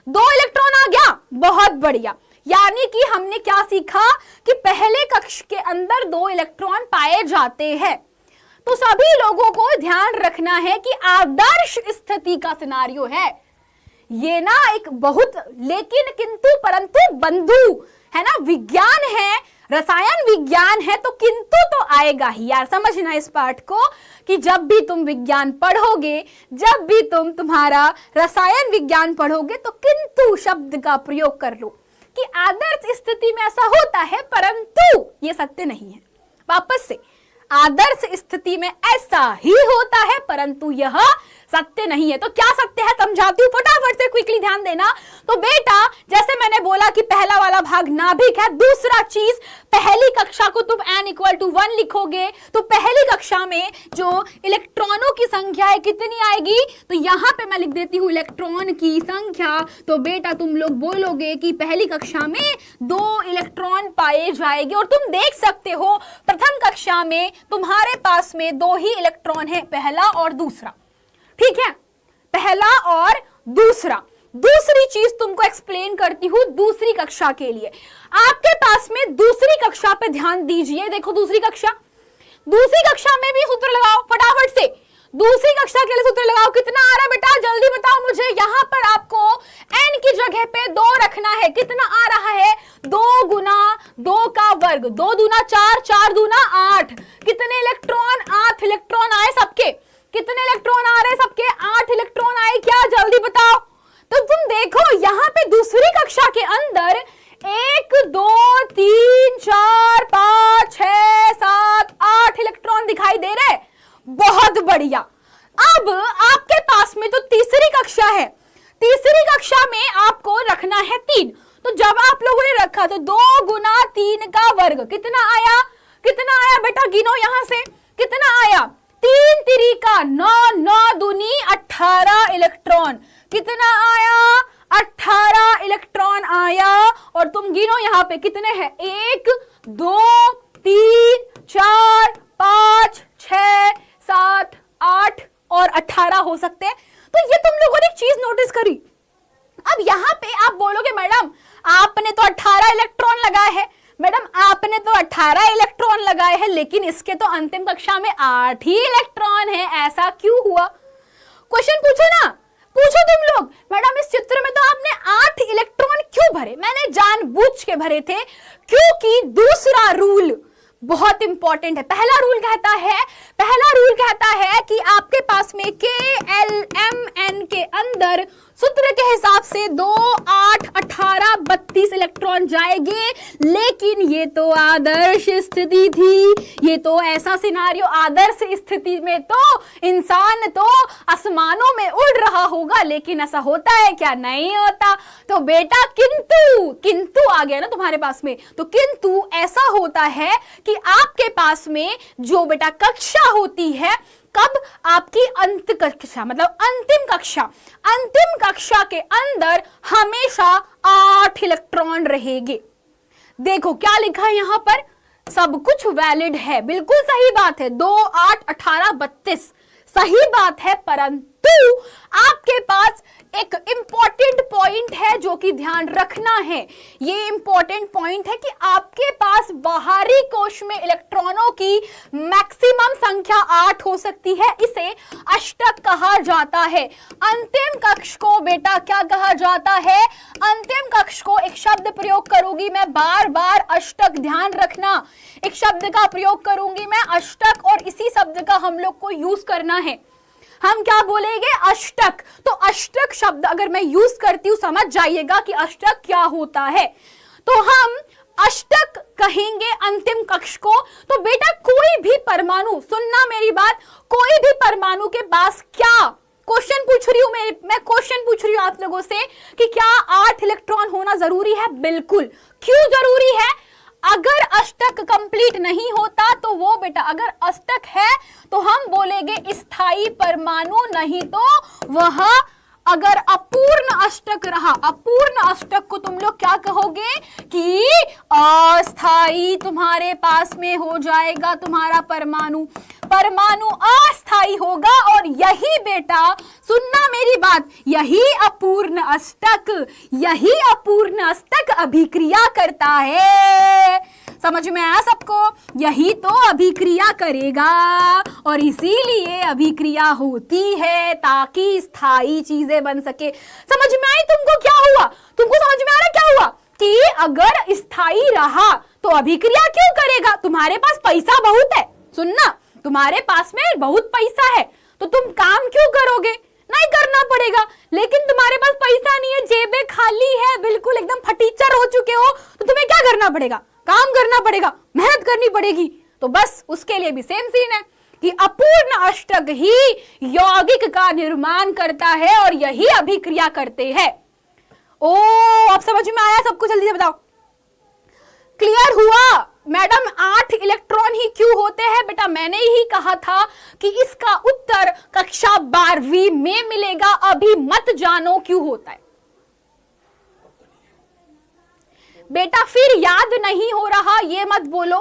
2 इलेक्ट्रॉन आ गया, बहुत बढ़िया। यानी कि हमने क्या सीखा कि पहले कक्ष के अंदर 2 इलेक्ट्रॉन पाए जाते हैं। तो सभी लोगों को ध्यान रखना है कि आदर्श स्थिति का सिनारियो है ये ना, एक बहुत लेकिन किंतु परंतु बंधु है ना, विज्ञान है, रसायन विज्ञान है, तो किंतु तो आएगा ही यार। समझना इस पाठ को कि जब भी तुम विज्ञान पढ़ोगे, जब भी तुम्हारा रसायन विज्ञान पढ़ोगे, तो किंतु शब्द का प्रयोग कर लो कि आदर्श स्थिति में ऐसा होता है, परंतु ये सत्य नहीं है। वापस से, आदर्श स्थिति में ऐसा ही होता है परंतु यह सत्य नहीं है। तो क्या सत्य है समझाती हूँ, फटाफट से क्विकली ध्यान देना। तो बेटा जैसे मैंने बोला कि पहला वाला भाग नाभिक है, दूसरा चीज पहली कक्षा को तुम n=1 लिखोगे तो पहली कक्षा में जो इलेक्ट्रॉनों की संख्या है कितनी आएगी, तो यहां पे मैं लिख देती हूँ इलेक्ट्रॉन की संख्या। तो बेटा तुम लोग बोलोगे कि पहली कक्षा में 2 इलेक्ट्रॉन पाए जाएंगे, और तुम देख सकते हो प्रथम कक्षा में तुम्हारे पास में 2 ही इलेक्ट्रॉन है, पहला और दूसरा, ठीक है, पहला और दूसरा। दूसरी चीज तुमको एक्सप्लेन करती हूं दूसरी कक्षा के लिए। आपके पास में दूसरी कक्षा पे ध्यान दीजिए, देखो दूसरी कक्षा में भी सूत्र लगाओ फटाफट से। दूसरी कक्षा के लिए सूत्र लगाओ, कितना आ रहा है बेटा जल्दी बताओ मुझे। यहां पर आपको n की जगह पे 2 रखना है, कितना आ रहा है 2 गुना 2 का वर्ग, 2 दूना 4, 4 दूना 8। कितने इलेक्ट्रॉन, 8 इलेक्ट्रॉन आए सबके। कितने इलेक्ट्रॉन आ रहे हैं सबके, 8 इलेक्ट्रॉन आए क्या, जल्दी बताओ। तो तुम देखो यहाँ पे दूसरी कक्षा के अंदर 1 2 3 4 5 6 7 8 इलेक्ट्रॉन दिखाई दे रहे, बहुत बढ़िया। अब आपके पास में तो तीसरी कक्षा है, तीसरी कक्षा में आपको रखना है 3। तो जब आप लोगों ने रखा तो 2 गुना 3 का वर्ग, कितना आया, कितना आया बेटा गिनो यहां से, कितना आया 3 3 का 9, 9 दूनी 18 इलेक्ट्रॉन। कितना आया 18 इलेक्ट्रॉन आया। और तुम गिनो यहाँ पे कितने हैं, 1 2 3 4 5 6 7 8 और 18 हो सकते हैं। तो ये तुम लोगों ने एक चीज नोटिस करी। अब यहाँ पे आप बोलोगे मैडम आपने तो 18 इलेक्ट्रॉन लगाए हैं, मैडम आपने तो 18 इलेक्ट्रॉन लगाए हैं, लेकिन इसके तो अंतिम कक्षा में 8 ही इलेक्ट्रॉन है, ऐसा क्यों हुआ। क्वेश्चन पूछो ना, पूछो तुम लोग, मैडम इस चित्र में तो आपने 8 इलेक्ट्रॉन क्यों भरे। मैंने जानबूझ के भरे थे क्योंकि दूसरा रूल बहुत इंपॉर्टेंट है। पहला रूल कहता है कि आपके पास में KLMN के अंदर सूत्र के हिसाब से 2 8 18 32 इलेक्ट्रॉन जाएंगे, लेकिन ये तो आदर्श स्थिति थी, ये तो ऐसा सिनारियो, आदर्श स्थिति में तो इंसान तो आसमानों में उड़ रहा होगा, लेकिन ऐसा होता है क्या, नहीं होता। तो बेटा किंतु आ गया ना तुम्हारे पास में, तो किंतु ऐसा होता है कि आपके पास में जो बेटा कक्षा होती है, कब, आपकी अंत कक्षा मतलब अंतिम कक्षा के अंदर हमेशा 8 इलेक्ट्रॉन रहेंगे। देखो क्या लिखा है यहां पर, सब कुछ वैलिड है, बिल्कुल सही बात है, 2 8 18 32 सही बात है, परंतु आपके पास एक इंपॉर्टेंट पॉइंट है जो कि ध्यान रखना है। ये इंपॉर्टेंट पॉइंट है कि आपके पास बाहरी कोश में इलेक्ट्रॉनों की मैक्सिमम संख्या 8 हो सकती है, इसे अष्टक कहा जाता है। अंतिम कक्ष को बेटा क्या कहा जाता है, अंतिम कक्ष को एक शब्द प्रयोग करूंगी मैं, बार बार अष्टक, ध्यान रखना, एक शब्द का प्रयोग करूंगी मैं अष्टक, और इसी शब्द का हम लोग को यूज करना है। हम क्या बोलेंगे, अष्टक। तो अष्टक शब्द अगर मैं यूज करती हूं समझ जाइएगा कि अष्टक क्या होता है। तो हम अष्टक कहेंगे अंतिम कक्ष को। तो बेटा कोई भी परमाणु, सुनना मेरी बात, कोई भी परमाणु के पास क्या, क्वेश्चन पूछ रही हूं मैं क्वेश्चन पूछ रही हूं आप लोगों से कि क्या 8 इलेक्ट्रॉन होना जरूरी है, बिल्कुल। क्यों जरूरी है, अगर अष्टक कंप्लीट नहीं होता तो वो बेटा, अगर अष्टक है तो हम बोलेंगे स्थायी परमाणु, नहीं तो वह अगर अपूर्ण अष्टक रहा, अपूर्ण अष्टक को तुम लोग क्या कहोगे कि अस्थाई तुम्हारे पास में हो जाएगा तुम्हारा परमाणु, परमाणु अस्थाई होगा। और यही बेटा सुनना मेरी बात, यही अपूर्ण अष्टक, यही अपूर्ण अष्टक अभिक्रिया करता है। समझ में आया सबको? यही तो अभिक्रिया करेगा और इसीलिए अभिक्रिया होती है ताकि स्थायी चीजें बन सके। समझ में आई तुमको क्या हुआ? तुमको समझ में आ रहा क्या हुआ कि अगर स्थायी रहा तो अभिक्रिया क्यों करेगा? तुम्हारे पास पैसा बहुत है, सुनना, तुम्हारे पास में बहुत पैसा है तो तुम काम क्यों करोगे? नहीं करना पड़ेगा। लेकिन तुम्हारे पास पैसा नहीं है, जेबें खाली है, बिल्कुल एकदम फटीचर हो चुके हो, तो तुम्हें क्या करना पड़ेगा? काम करना पड़ेगा, मेहनत करनी पड़ेगी। तो बस उसके लिए भी सेम सीन है कि अपूर्ण अष्टक ही यौगिक का निर्माण करता है और यही अभिक्रिया करते हैं। ओ, अब समझ में आया सबको? जल्दी से बताओ, क्लियर हुआ? मैडम 8 इलेक्ट्रॉन ही क्यों होते हैं? बेटा मैंने ही कहा था कि इसका उत्तर कक्षा 12वीं में मिलेगा, अभी मत जानो क्यों होता है। बेटा फिर याद नहीं हो रहा ये मत बोलो,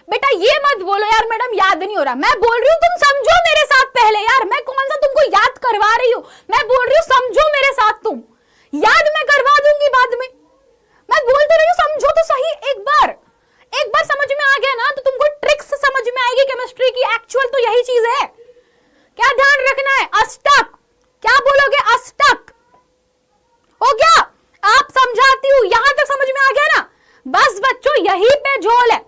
बेटा ये मत बोलो यार मैडम याद नहीं हो रहा। मैं बोल रही हूँ तुम समझो मेरे साथ पहले यार, मैं कौन सा तुमको याद करवा रही हूँ, मैं बोल रही हूँ समझो मेरे साथ। तुम याद मैं करवा दूंगी बाद में, मैं बोल तो रही हूँ समझो तो सही। एक बार समझ में आ गया ना तो तुमको ट्रिक्स समझ में आएगी केमिस्ट्री की। एक्चुअल तो यही चीज है, क्या ध्यान रखना है? अष्टक, क्या बोलोगे? अष्टक हो गया। आप समझाती हूँ, यहां तक समझ में आ गया ना? बस बच्चों यही पे झोल है।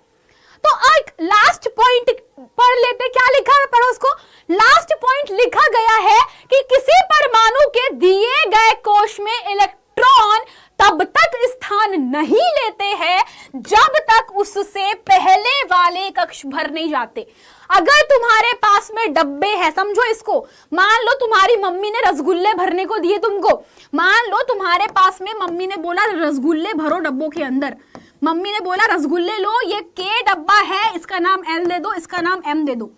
तो एक लास्ट पॉइंट पढ़ लेते, क्या लिखा है पढ़ो उसको। लास्ट पॉइंट लिखा गया है कि किसी परमाणु के दिए गए कोश में इलेक्ट्रॉन तब तक स्थान नहीं लेते हैं जब तक उससे पहले वाले कक्ष भर नहीं जाते। अगर तुम्हारे पास में डब्बे हैं, समझो इसको, मान लो तुम्हारी मम्मी ने रसगुल्ले भरने को दिए तुमको, मान लो तुम्हारे पास में मम्मी ने बोला रसगुल्ले भरो डब्बों के अंदर, मम्मी ने बोला रसगुल्ले लो, ये के डब्बा है, इसका नाम एल दे दो, इसका नाम एम दे दो,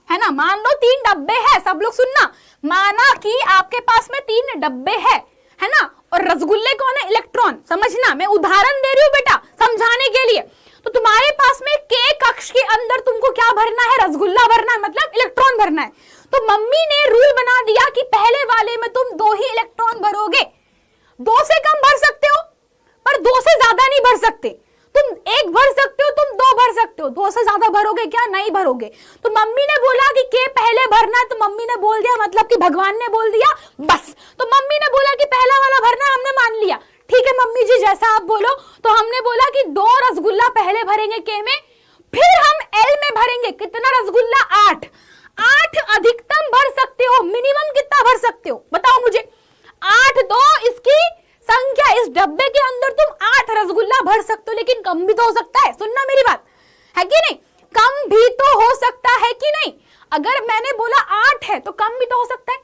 है ना। मान लो 3 डब्बे हैं, सब लोग सुनना, माना कि आपके पास में 3 डब्बे है ना, और रसगुल्ले कौन है? इलेक्ट्रॉन। समझना, मैं उदाहरण दे रही हूं बेटा समझाने के लिए। तो तुम्हारे पास में के कक्ष के अंदर तुमको क्या भरना है? रसगुल्ला भरना है, मतलब इलेक्ट्रॉन भरना है। तो मम्मी ने रूल बना दिया कि पहले वाले में तुम 2 ही इलेक्ट्रॉन भरोगे, 2 से कम भर सकते हो पर 2 से ज्यादा नहीं भर सकते। तुम 1 भर सकते हो, तुम 2 भर सकते हो, 2 से ज्यादा भरोगे क्या? नहीं भरोगे। तो मम्मी ने बोला कि के पहले भरना है, तो मम्मी ने बोल दिया, मतलब कि भगवान ने बोल दिया, बस। तो मम्मी ने बोला कि पहला वाला भरना, हमने मान लिया, ठीक है मम्मी जी जैसा आप बोलो। तो हमने बोला कि 2 रसगुल्ला पहले भरेंगे के में, फिर हम एल में भरेंगे। कितना रसगुल्ला? 8 अधिकतम भर सकते हो, मिनिमम कितना भर सकते हो बताओ मुझे? 8 2 इसकी संख्या, इस डब्बे के अंदर तुम 8 रसगुल्ला भर सकते हो, लेकिन कम भी तो हो सकता है। सुनना मेरी बात, है कि नहीं? कम भी तो हो सकता है कि नहीं? अगर मैंने बोला 8 है तो कम भी तो हो सकता है।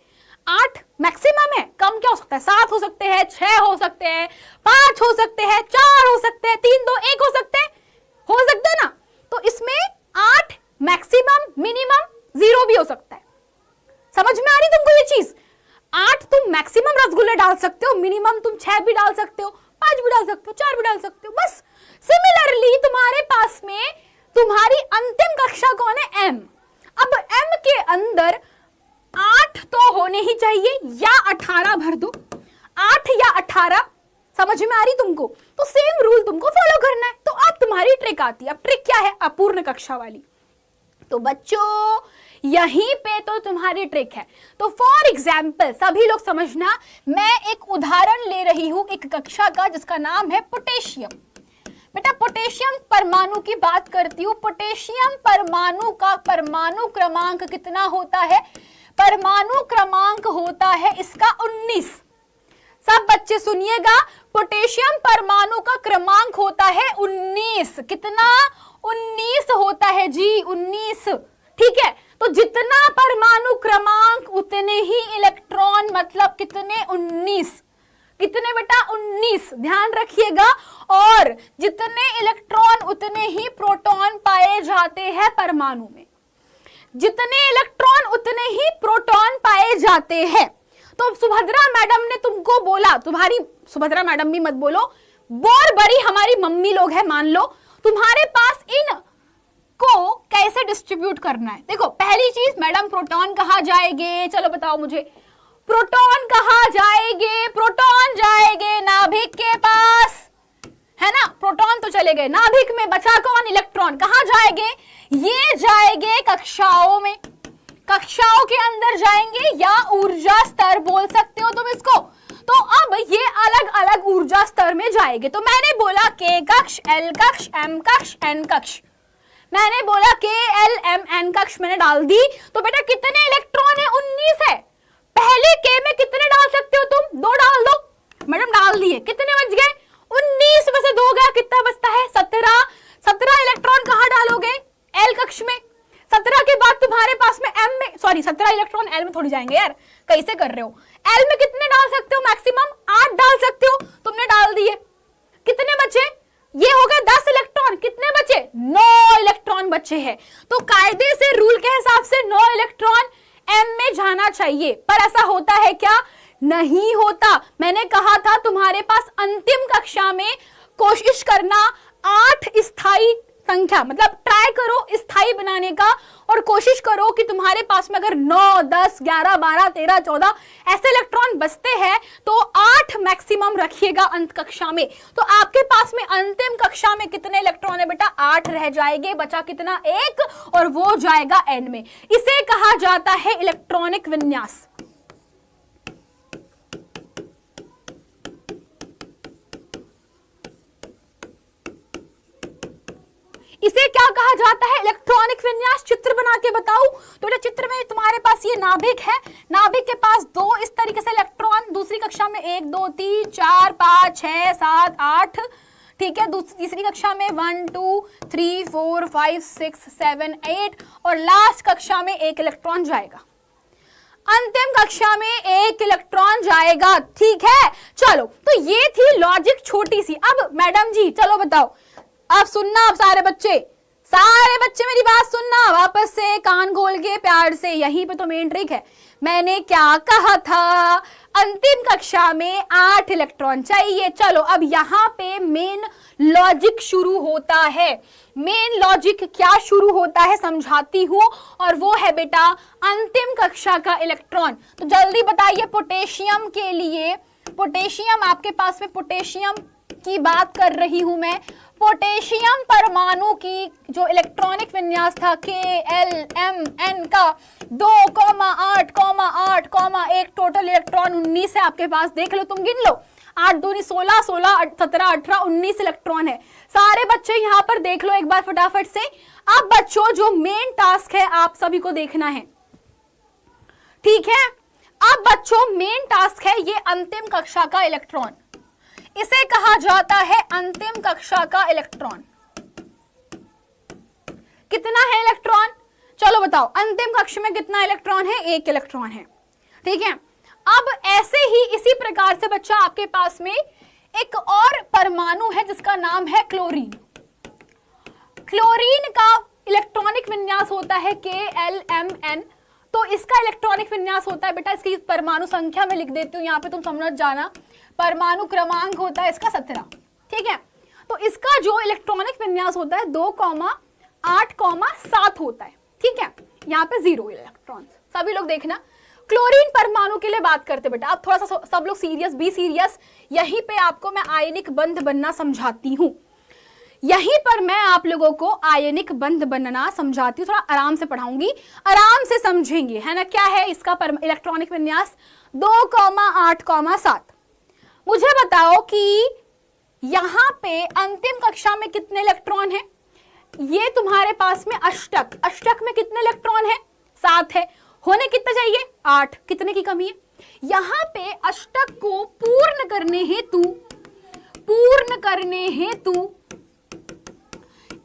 8 मैक्सिमम है, कम क्या हो सकता है? 7 हो सकते हैं, 6 हो सकते हैं, 5 हो सकते हैं, 4 हो सकते हैं, 3 2 1 हो सकते हैं ना। तो इसमें 8 मैक्सिमम, मिनिमम 0 भी हो सकता है। समझ में आ रही तुमको ये चीज? 8 तुम मैक्सिमम रसगुल्ले डाल सकते हो, मिनिमम तुम 6 भी डाल सकते हो, 5 भी डाल सकते हो, 4 भी डाल सकते हो, बस। सिमिलरली तुम्हारे पास में तुम्हारी अंतिम कक्षा कौन है? एम। अब एम के अंदर 8 तो होने ही चाहिए, या 18 भर दो, 8 या 18। समझ में आ रही तुमको? तो सेम रूल तुमको फॉलो करना है। तो अब तुम्हारी ट्रिक आती है। अब ट्रिक क्या है? अपूर्ण कक्षा वाली। तो बच्चों यहीं पे तो तुम्हारी ट्रिक है। तो फॉर एग्जाम्पल सभी लोग समझना, मैं एक उदाहरण ले रही हूं एक कक्षा का जिसका नाम है पोटेशियम। बेटा पोटेशियम परमाणु की बात करती हूं। पोटेशियम परमाणु का परमाणु क्रमांक कितना होता है? परमाणु क्रमांक होता है इसका 19। सब बच्चे सुनिएगा, पोटेशियम परमाणु का क्रमांक होता है 19। कितना? 19 होता है जी, 19। ठीक है, तो जितना परमाणु क्रमांक उतने ही इलेक्ट्रॉन, मतलब कितने? 19। कितने बेटा 19, ध्यान रखिएगा। और जितने इलेक्ट्रॉन उतने ही प्रोटॉन पाए जाते हैं परमाणु में, जितने इलेक्ट्रॉन उतने ही प्रोटॉन पाए जाते हैं। तो सुभद्रा मैडम ने तुमको बोला, तुम्हारी सुभद्रा मैडम भी मत बोलो, बहुत बड़ी हमारी मम्मी लोग हैं, मान लो तुम्हारे पास इन को कैसे डिस्ट्रीब्यूट करना है। देखो पहली चीज मैडम प्रोटॉन कहाँ जाएंगे, चलो बताओ मुझे, प्रोटॉन कहाँ जाएंगे? प्रोटॉन जाएंगे नाभिक के पास, है ना। प्रोटॉन तो चले गए, नाभिक में बचा कौन? इलेक्ट्रॉन। कहाँ जाएंगे? ये जाएंगे कक्षाओं में, कक्षाओं के अंदर जाएंगे, या ऊर्जा स्तर बोल सकते हो तुम इसको। तो अब ये अलग अलग ऊर्जा स्तर में जाएंगे। तो मैंने बोला के कक्ष, एल कक्ष, एम कक्ष, एन कक्ष। मैंने बोला के एल एम एन कक्ष मैंने डाल दी। तो बेटा कितने इलेक्ट्रॉन है? 19 है। पहले के में कितने डाल सकते हो तुम? 2 डाल दो। मैडम डाल दिए, कितने बच गए? 19 में से 2 गया, कितना बचता है? 17। 17 इलेक्ट्रॉन कहाँ डालोगे? एल कक्ष में। 17 के बाद तुम्हारे पास में एम में, सॉरी 17 इलेक्ट्रॉन एल में थोड़ी जाएंगे यार, कैसे कर रहे हो? एल में कितने डाल सकते हो? मैक्सिमम 8 डाल सकते हो, तुमने डाल दिए। कितने बचे? ये हो गए 10 इलेक्ट्रॉन। कितने बचे? 9 इलेक्ट्रॉन बचे हैं। तो कायदे से रूल के हिसाब से 9 इलेक्ट्रॉन एम में जाना चाहिए, पर ऐसा होता है क्या? नहीं होता। मैंने कहा था तुम्हारे पास अंतिम कक्षा में कोशिश करना 8 स्थायी संख्या, मतलब ट्राई करो स्थायी बनाने का, और कोशिश करो कि तुम्हारे पास में अगर 9, 10, 11, 12, 13, 14 ऐसे इलेक्ट्रॉन बचते हैं तो 8 मैक्सिमम रखिएगा अंत कक्षा में। तो आपके पास में अंतिम कक्षा में कितने इलेक्ट्रॉन है बेटा? 8 रह जाएंगे, बचा कितना? 1, और वो जाएगा एन में। इसे कहा जाता है इलेक्ट्रॉनिक विन्यास। इसे क्या कहा जाता है? इलेक्ट्रॉनिक विन्यास। चित्र बना के बताऊं तो बेटा चित्र में तुम्हारे पास ये नाभिक है, नाभिक के पास 2 इस तरीके से इलेक्ट्रॉन, दूसरी कक्षा में 1, 2, 3, 4, 5, 6, 7, 8, ठीक है। तीसरी कक्षा में 1, 2, 3, 4, 5, 6, 7, 8, और लास्ट कक्षा में 1 इलेक्ट्रॉन जाएगा। अंतिम कक्षा में 1 इलेक्ट्रॉन जाएगा, ठीक है। चलो, तो ये थी लॉजिक छोटी सी। अब मैडम जी चलो बताओ, अब सुनना, अब सारे बच्चे मेरी बात सुनना, वापस से कान खोल के प्यार से, यहीं पे तो मेन ट्रिक है। मैंने क्या कहा था? अंतिम कक्षा में 8 इलेक्ट्रॉन चाहिए। चलो अब यहाँ पे मेन लॉजिक शुरू होता है। मेन लॉजिक क्या शुरू होता है समझाती हूँ, और वो है बेटा अंतिम कक्षा का इलेक्ट्रॉन। तो जल्दी बताइए, पोटेशियम के लिए, पोटेशियम आपके पास में, पोटेशियम की बात कर रही हूं मैं। पोटेशियम परमाणु की जो इलेक्ट्रॉनिक विन्यास था KLMN का 2,8,8,1 टोटल इलेक्ट्रॉन 19 है आपके पास। देख लो, तुम गिन लो, 8 दूनी 16, 16 17 18 19 इलेक्ट्रॉन है। सारे बच्चे यहाँ पर देख लो एक बार फटाफट से। अब बच्चों जो मेन टास्क है आप सभी को देखना है, ठीक है। अब बच्चों मेन टास्क है ये अंतिम कक्षा का इलेक्ट्रॉन, इसे कहा जाता है अंतिम कक्षा का इलेक्ट्रॉन। कितना है इलेक्ट्रॉन? चलो बताओ, अंतिम कक्षा में कितना इलेक्ट्रॉन है? 1 इलेक्ट्रॉन है, ठीक है। अब ऐसे ही इसी प्रकार से बच्चा आपके पास में एक और परमाणु है जिसका नाम है क्लोरीन। क्लोरीन का इलेक्ट्रॉनिक विन्यास होता है KLMN। तो इसका इलेक्ट्रॉनिक विन्यास होता है बेटा, इसकी परमाणु संख्या में लिख देती हूँ यहाँ पे, तुम समझ जाना। परमाणु क्रमांक होता है इसका 17, ठीक है। तो इसका जो इलेक्ट्रॉनिक विन्यास होता है 2,8,7 होता है, ठीक है। यहाँ पे 0 इलेक्ट्रॉन। सभी लोग देखना, क्लोरीन परमाणु के लिए बात करते बेटा। अब थोड़ा सा सब लोग सीरियस, बी सीरियस। यहीं पे आपको मैं आयनिक बंध बनना समझाती हूँ, यहीं पर मैं आप लोगों को आयनिक बंध बनना समझाती हूँ। थोड़ा आराम से पढ़ाऊंगी, आराम से समझेंगे, है ना। क्या है इसका इलेक्ट्रॉनिक विन्यास? 2,8,7। मुझे बताओ कि यहाँ पे अंतिम कक्षा में कितने इलेक्ट्रॉन है? ये तुम्हारे पास में अष्टक, अष्टक में कितने इलेक्ट्रॉन है? 7 है। होने कितना चाहिए? 8। कितने की कमी है? यहाँ पे अष्टक को पूर्ण करने हेतु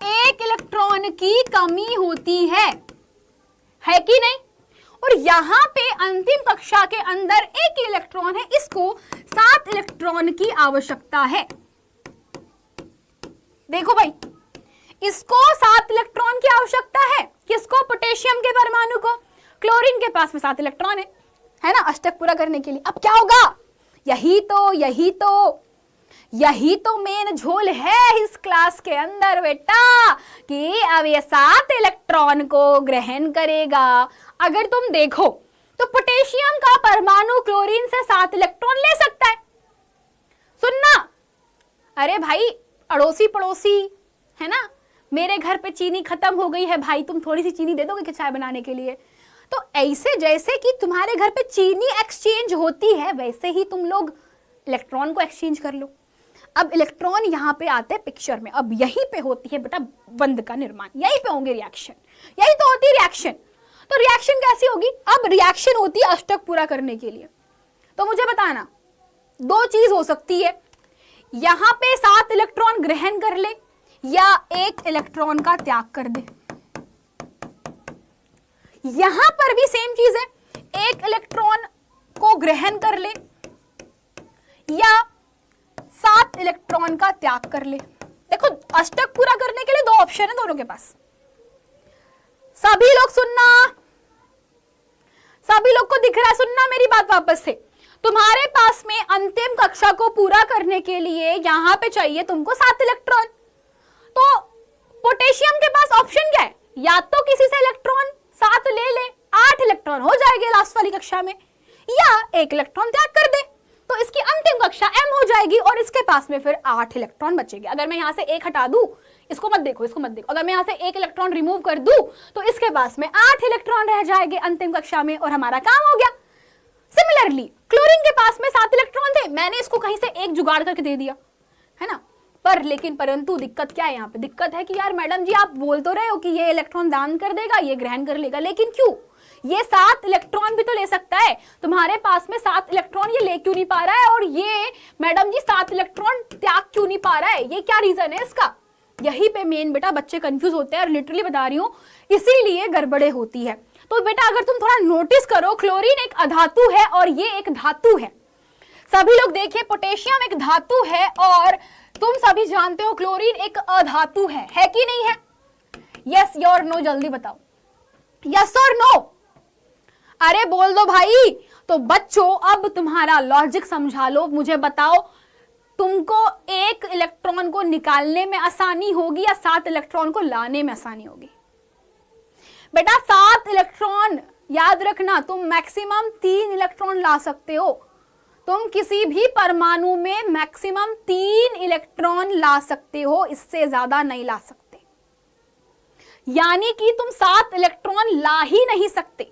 1 इलेक्ट्रॉन की कमी होती है कि नहीं? और यहाँ पे अंतिम कक्षा के अंदर एक इलेक्ट्रॉन है, इसको 7 इलेक्ट्रॉन की आवश्यकता है। देखो भाई, इसको 7 इलेक्ट्रॉन की आवश्यकता है। किसको? पोटेशियम के परमाणु को। क्लोरीन के पास में 7 इलेक्ट्रॉन है ना, अष्टक पूरा करने के लिए। अब क्या होगा? यही तो मेन झोल है इस क्लास के अंदर बेटा, कि अब ये 7 इलेक्ट्रॉन को ग्रहण करेगा। अगर तुम देखो तो पोटेशियम का परमाणु क्लोरीन से 7 इलेक्ट्रॉन ले सकता है। सुनना, अरे भाई अड़ोसी पड़ोसी है ना, मेरे घर पे चीनी खत्म हो गई है भाई, तुम थोड़ी सी चीनी दे दोगे क्या चाय बनाने के लिए? तो ऐसे जैसे कि तुम्हारे घर पे चीनी एक्सचेंज होती है, वैसे ही तुम लोग इलेक्ट्रॉन को एक्सचेंज कर लो। अब इलेक्ट्रॉन यहाँ पे आते हैं पिक्चर में। अब यहीं पे होती है बेटा बंध का निर्माण, यहीं पे होंगे रिएक्शन, यही तो होती है रिएक्शन। तो रिएक्शन कैसी होगी? अब रिएक्शन होती है अष्टक पूरा करने के लिए। तो मुझे बताना, 2 चीज हो सकती है, यहाँ पे 7 इलेक्ट्रॉन ग्रहण कर ले या 1 इलेक्ट्रॉन का त्याग कर दे। यहां पर भी सेम चीज है, 1 इलेक्ट्रॉन को ग्रहण कर ले या 7 इलेक्ट्रॉन का त्याग कर ले। देखो अष्टक पूरा करने के लिए 2 ऑप्शन है दोनों के पास। सभी लोग सुनना, सभी लोग को दिख रहा है? सुनना मेरी बात वापस से। तुम्हारे पास में अंतिम कक्षा को पूरा करने के लिए यहां पे चाहिए तुमको 7 इलेक्ट्रॉन। तो पोटेशियम के पास ऑप्शन क्या है? या तो किसी से इलेक्ट्रॉन 7 ले 8 इलेक्ट्रॉन हो जाएंगे लास्ट वाली कक्षा में, या 1 इलेक्ट्रॉन त्याग कर दे तो इसकी अंतिम कक्षा M हो जाएगी और इसके पास में फिर 8 इलेक्ट्रॉन बचेंगे। अगर मैं यहां से 1 हटा दूं, इसको मत देखो, अगर मैं यहां से 1 इलेक्ट्रॉन रिमूव कर दूं तो इसके पास में 8 इलेक्ट्रॉन रह जाएंगे अंतिम कक्षा में और हमारा काम हो गया। सिमिलरली क्लोरीन के पास में 7 इलेक्ट्रॉन थे, मैंने इसको कहीं से 1 जुगाड़ करके दे दिया, है ना। परंतु दिक्कत क्या है यहाँ पे? दिक्कत है कि यार मैडम जी आप बोल तो रहे हो कि ये इलेक्ट्रॉन दान कर देगा, ये ग्रहण कर लेगा, लेकिन क्यों? ये 7 इलेक्ट्रॉन भी तो ले सकता है। तुम्हारे पास में 7 इलेक्ट्रॉन ये ले क्यों नहीं पा रहा है, और ये मैडम जी 7 इलेक्ट्रॉन त्याग क्यों नहीं पा रहा है? ये क्या रीजन है इसका? यही पे मेन बेटा बच्चे कंफ्यूज होते हैं, और लिटरली बता रही हूं इसीलिए गड़बड़े होती है। तो बेटा अगर तुम थोड़ा नोटिस करो, क्लोरीन एक अधातु है और ये एक धातु है। सभी लोग देखिए, पोटेशियम एक धातु है और तुम सभी जानते हो क्लोरीन एक अधातु है कि नहीं है? यस या नो, जल्दी बताओ, यस और नो? अरे बोल दो भाई। तो बच्चों अब तुम्हारा लॉजिक समझा लो, मुझे बताओ तुमको 1 इलेक्ट्रॉन को निकालने में आसानी होगी या 7 इलेक्ट्रॉन को लाने में आसानी होगी? बेटा 7 इलेक्ट्रॉन याद रखना, तुम मैक्सिमम 3 इलेक्ट्रॉन ला सकते हो। तुम किसी भी परमाणु में मैक्सिमम 3 इलेक्ट्रॉन ला सकते हो, इससे ज्यादा नहीं ला सकते। यानी कि तुम 7 इलेक्ट्रॉन ला ही नहीं सकते।